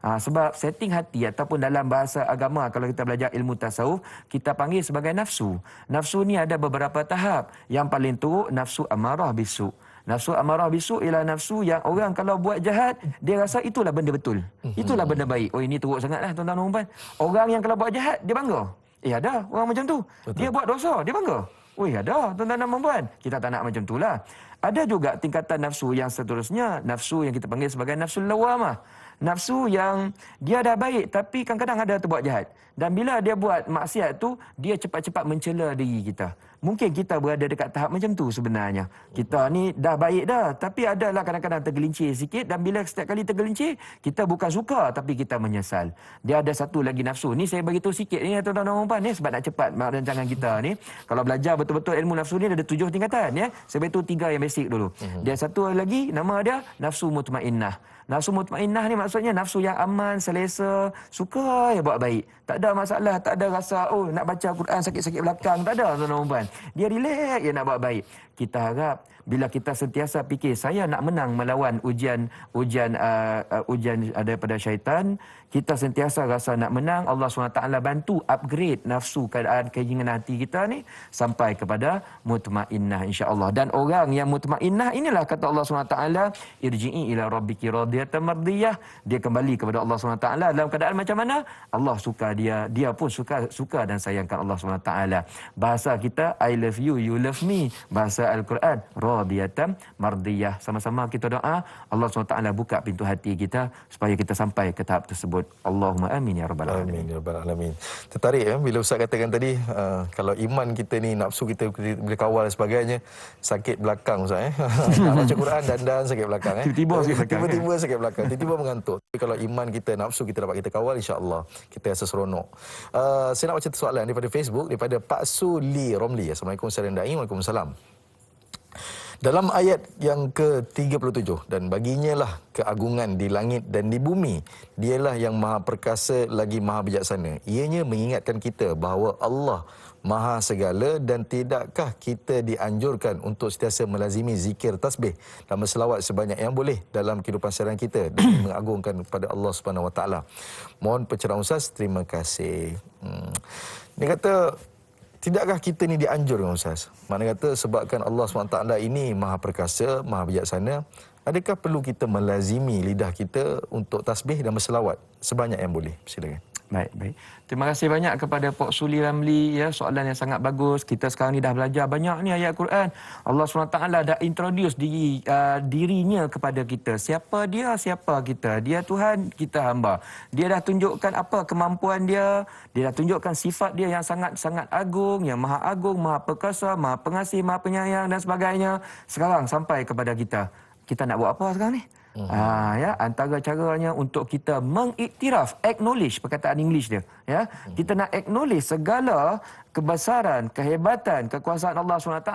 Sebab setting hati ataupun dalam bahasa agama kalau kita belajar ilmu tasawuf, kita panggil sebagai nafsu. Nafsu ni ada beberapa tahap. Yang paling teruk nafsu amarah bisu. Nafsu amarah bisu ialah nafsu yang orang kalau buat jahat, dia rasa itulah benda betul. Itulah benda baik. Oh, ini teruk sangatlah tuan-tuan dan puan. Orang yang kalau buat jahat, dia bangga. Ada orang macam tu. Betul. Dia buat dosa, dia bangga. Ada tuan-tuan dan puan. Kita tak nak macam itulah. Ada juga tingkatan nafsu yang seterusnya. Nafsu yang kita panggil sebagai nafsu lawamah. Nafsu yang dia dah baik tapi kadang-kadang ada terbuat jahat. Dan bila dia buat maksiat tu, dia cepat-cepat mencela diri kita. Mungkin kita berada dekat tahap macam tu sebenarnya. Kita ni dah baik dah, tapi adalah kadang-kadang tergelincir sikit. Dan bila setiap kali tergelincir, kita bukan suka tapi kita menyesal. Dia ada satu lagi nafsu. Ni saya beritahu sikit ni tuan-tuan dan puan ni sebab nak cepat rancangan kita ni. Kalau belajar betul-betul ilmu nafsu ni ada 7 tingkatan ya. Saya beritahu 3 yang basic dulu. Dia satu lagi nama dia nafsu mutmainnah. Nafsu mutmainnah ni maksudnya nafsu yang aman, selesa, suka ya buat baik. Tak ada masalah, tak ada rasa nak baca Quran sakit-sakit belakang, tak ada tuan-tuan dan puan. Dia relax je nak buat baik. Kita harap bila kita sentiasa fikir saya nak menang melawan ujian daripada syaitan, kita sentiasa rasa nak menang, Allah SWT bantu upgrade nafsu keadaan keinginan hati kita ni sampai kepada mutmainnah insya-Allah. Dan orang yang mutmainnah inilah kata Allah SWT, irji'i ila rabbiki radiyatan mardiyah. Dia kembali kepada Allah SWT dalam keadaan macam mana? Allah suka dia, dia pun suka dan sayangkan Allah SWT. Bahasa kita I love you, you love me. Bahasa Al-Quran radiyatan mardiyah. Sama-sama kita doa Allah SWT buka pintu hati kita supaya kita sampai ke tahap tersebut. Allahumma amin ya rabbal alamin. Amin ya rabbal alamin. Tertarik bila Ustaz katakan tadi kalau iman kita ni, nafsu kita boleh kawal dan sebagainya, sakit belakang Ustaz nak baca Quran dandan sakit belakang tiba-tiba sakit belakang. Tiba-tiba sakit belakang, tiba-tiba mengantuk. Tapi kalau iman kita, nafsu kita dapat kita kawal, insya-Allah kita rasa seronok. Saya nak baca soalan daripada Facebook daripada Pak Suli Romli. Assalamualaikum warahmatullahi wabarakatuh. Waalaikumsalam. Dalam ayat yang ke-37, dan baginya lah keagungan di langit dan di bumi, dialah yang maha perkasa lagi maha bijaksana. Ianya mengingatkan kita bahawa Allah maha segala dan tidakkah kita dianjurkan untuk sentiasa melazimi zikir tasbih dan berselawat sebanyak yang boleh dalam kehidupan seharian kita dan mengagungkan kepada Allah Subhanahu Wa Taala. Mohon pencerahan Ustaz, terima kasih. Dia kata, tidakkah kita ni dianjurkan Ustaz? Mana kata sebabkan Allah SWT ini maha perkasa, maha bijaksana, adakah perlu kita melazimi lidah kita untuk tasbih dan berselawat sebanyak yang boleh? Silakan. Baik. Terima kasih banyak kepada Pak Suli Ramli ya, soalan yang sangat bagus. Kita sekarang ni dah belajar banyak ni ayat Quran. Allah SWT dah introduce dirinya kepada kita. Siapa dia, siapa kita. Dia Tuhan, kita hamba. Dia dah tunjukkan apa kemampuan dia. Dia dah tunjukkan sifat dia yang sangat-sangat agung, yang maha agung, maha perkasa, maha pengasih, maha penyayang dan sebagainya. Sekarang sampai kepada kita. Kita nak buat apa sekarang ni? Antara caranya untuk kita mengiktiraf, acknowledge perkataan English dia, ya. Kita nak acknowledge segala kebesaran, kehebatan, kekuasaan Allah SWT,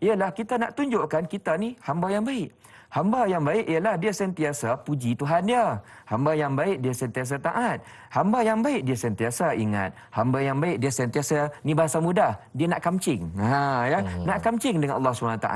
ialah kita nak tunjukkan kita ni hamba yang baik. Hamba yang baik ialah dia sentiasa puji Tuhan dia. Hamba yang baik dia sentiasa taat. Hamba yang baik dia sentiasa ingat. Hamba yang baik dia sentiasa, ni bahasa mudah, dia nak kamcing. Nak kamcing dengan Allah SWT.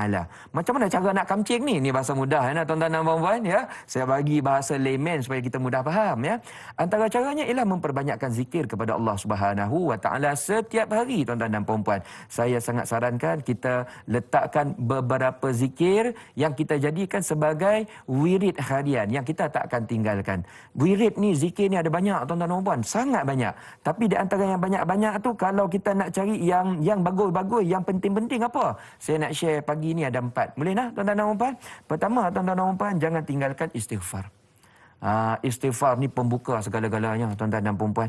Macam mana cara nak kamcing ni? Ni bahasa mudah tuan-tuan dan puan-puan ya. Saya bagi bahasa layman supaya kita mudah faham ya. Antara caranya ialah memperbanyakkan zikir kepada Allah Subhanahu Wa Taala setiap hari tuan-tuan dan puan-puan. Saya sangat sarankan kita letakkan beberapa zikir yang kita jadikan sebagai wirid harian yang kita tak akan tinggalkan. Wirid ni, zikir ni ada banyak tuan-tuan dan puan, sangat banyak. Tapi di antara yang banyak-banyak tu, kalau kita nak cari yang bagus-bagus, yang penting-penting apa? Saya nak share pagi ni ada 4. Boleh nak tuan-tuan dan puan? Pertama tuan-tuan dan puan, jangan tinggalkan istighfar. Istighfar ni pembuka segala-galanya tuan-tuan dan puan.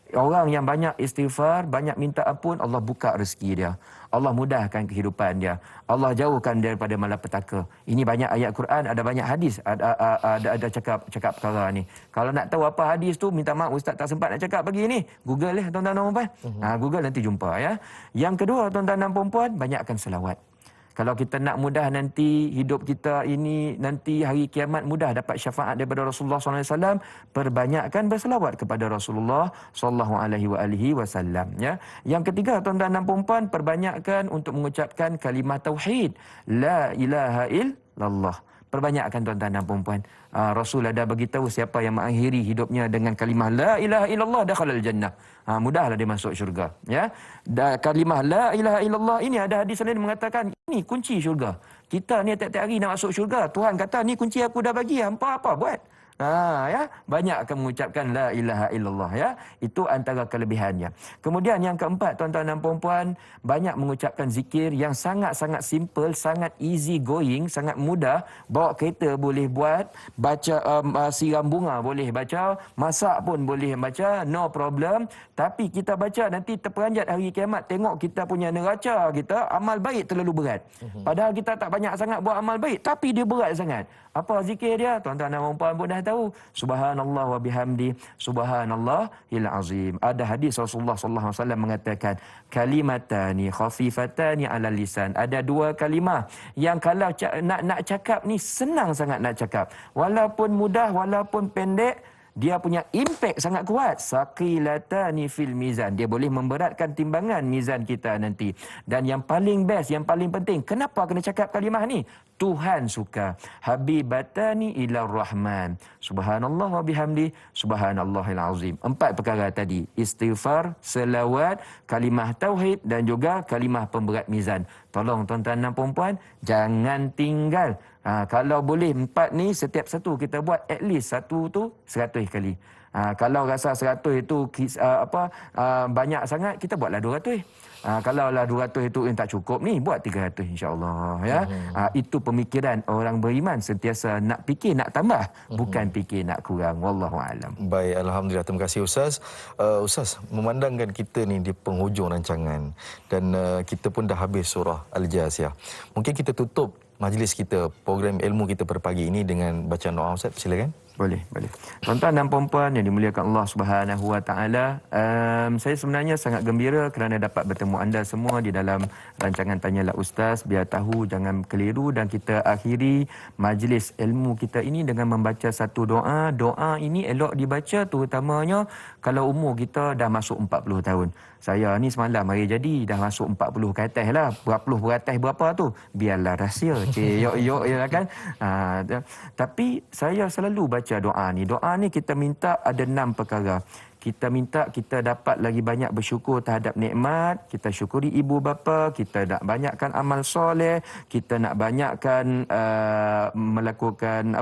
Orang yang banyak istighfar, banyak minta ampun, Allah buka rezeki dia. Allah mudahkan kehidupan dia. Allah jauhkan daripada malapetaka. Ini banyak ayat Quran, ada banyak hadis, ada cakap perkara ni. Kalau nak tahu apa hadis tu, minta maaf Ustaz tak sempat nak cakap pagi ni. Google tuan-tuan dan puan. Google nanti jumpa ya. Yang kedua tuan-tuan dan puan, banyakkan selawat. Kalau kita nak mudah nanti hidup kita ini, nanti hari kiamat mudah dapat syafaat daripada Rasulullah SAW, perbanyakkan berselawat kepada Rasulullah SAW. Ya. Yang ketiga, tuan-tuan dan puan-puan, perbanyakkan untuk mengucapkan kalimah tauhid. La ilaha illallah. Perbanyakkan tuan-tuan dan puan-puan. Rasul ada beritahu siapa yang mengakhiri hidupnya dengan kalimah la ilaha illallah dakhalal jannah. Mudahlah dia masuk syurga, ya. Kalimah la ilaha illallah ini ada hadis lain mengatakan ini kunci syurga. Kita ni tiap-tiap hari nak masuk syurga, Tuhan kata ni kunci aku dah bagi, hampa apa buat? Ya, banyak akan mengucapkan la ilaha illallah, ya. Itu antara kelebihannya. Kemudian yang keempat, tuan-tuan dan puan-puan, banyak mengucapkan zikir yang sangat-sangat simple, sangat easy going, sangat mudah. Bawa kereta boleh buat, baca siram bunga boleh baca, masak pun boleh baca, no problem. Tapi kita baca nanti terperanjat hari kiamat, tengok kita punya neraca kita amal baik terlalu berat. Padahal kita tak banyak sangat buat amal baik, tapi dia berat sangat. Apa zikir dia? Tuan-tuan dan puan-puan pun dah tahu. Subhanallah wa bihamdi, subhanallahil azim. Ada hadis Rasulullah sallallahu alaihi wasallam mengatakan, kalimatani khafifatani ala lisan. Ada dua kalimah yang kalau nak cakap ni senang sangat nak cakap. Walaupun mudah, walaupun pendek, dia punya impact sangat kuat. Saqilatani fil mizan. Dia boleh memberatkan timbangan mizan kita nanti. Dan yang paling best, yang paling penting, kenapa kena cakap kalimah ni? Tuhan suka. Habibatani ila rahman. Subhanallah wa bihamdi, subhanallahil azim. 4 perkara tadi. Istighfar, selawat, kalimah tauhid dan juga kalimah pemberat mizan. Tolong tuan-tuan dan puan-puan, jangan tinggal. Kalau boleh 4 ni, setiap satu kita buat at least satu tu 100 kali. Kalau rasa 100 itu banyak sangat, kita buatlah 200. Kalau lah 200 itu yang tak cukup ni, buat 300 insya-Allah, ya. Itu pemikiran orang beriman, sentiasa nak fikir nak tambah, bukan fikir nak kurang. Wallahu alam. Baik, alhamdulillah. Terima kasih Ustaz. Ustaz, memandangkan kita ni di penghujung rancangan dan kita pun dah habis surah Al-Jasiyah. Mungkin kita tutup majlis kita, program ilmu kita pada pagi ini dengan bacaan doa, Ustaz. Silakan. Boleh. Tuan-tuan dan puan-puan yang dimuliakan Allah Subhanahu wa taala, saya sebenarnya sangat gembira kerana dapat bertemu anda semua di dalam rancangan Tanyalah Ustaz, biar tahu jangan keliru, dan kita akhiri majlis ilmu kita ini dengan membaca satu doa. Doa ini elok dibaca terutamanya kalau umur kita dah masuk 40 tahun. Saya ni semalam hari jadi dah masuk 40 ke atas lah. Berapa puluh beratas berapa tu? Biarlah rahsia. Yok ya kan. Tapi saya selalu baca doa ni. Doa ni kita minta ada 6 perkara. Kita minta kita dapat lagi banyak bersyukur terhadap nikmat, kita syukuri ibu bapa, kita nak banyakkan amal soleh, kita nak banyakkan melakukan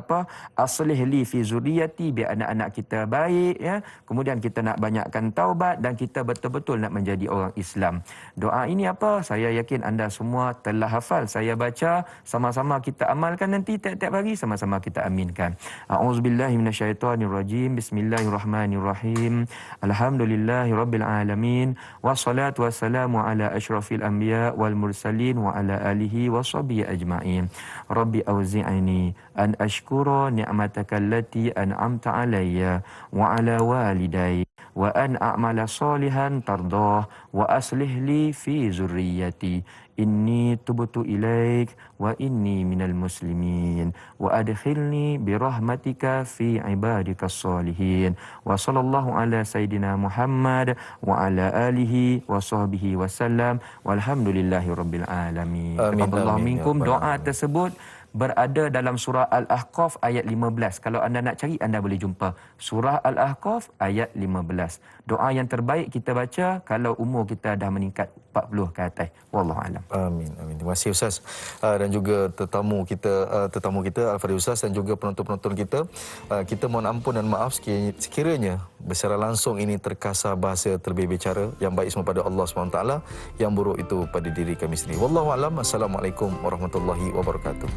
aslih li fi zuriyati, biar anak-anak kita baik, ya. Kemudian kita nak banyakkan taubat dan kita betul-betul nak menjadi orang Islam. Doa ini apa? Saya yakin anda semua telah hafal. Saya baca, sama-sama kita amalkan nanti tiap-tiap hari, sama-sama kita aminkan. A'udzubillahi minasyaitonirrajim. Bismillahirrahmanirrahim. Alhamdulillahi rabbil alamin, wassalatu wassalamu ala asyrafil anbiya wal mursalin wa ala alihi wa sahbihi ajma'in. Rabbi auzi'ni an ashkura ni'mataka allati an'amta alayya wa ala walidayya wa an a'mala salihan tardah wa aslih li fi zurriyyati inni tubtu ilaik wa inni minal muslimin wa adkhilni birahmatika fi ibadikas salihin wa sallallahu ala sayidina Muhammad wa ala alihi wa sahbihi wasallam walhamdulillahi rabbil alamin. Taqabbalallahu minkum. Doa tersebut berada dalam surah Al-Ahqaf ayat 15. Kalau anda nak cari, anda boleh jumpa surah Al-Ahqaf ayat 15. Doa yang terbaik kita baca kalau umur kita dah meningkat 40 ke atas. Wallahu alam. Amin. Terima kasih Ustaz. Dan juga tetamu kita Al-Fadhil Ustaz dan juga penonton-penonton kita. Kita mohon ampun dan maaf sekiranya secara langsung ini terkasar bahasa terlebih bicara. Yang baik semua pada Allah SWT, yang buruk itu pada diri kami sendiri. Wallahu alam. Assalamualaikum warahmatullahi wabarakatuh.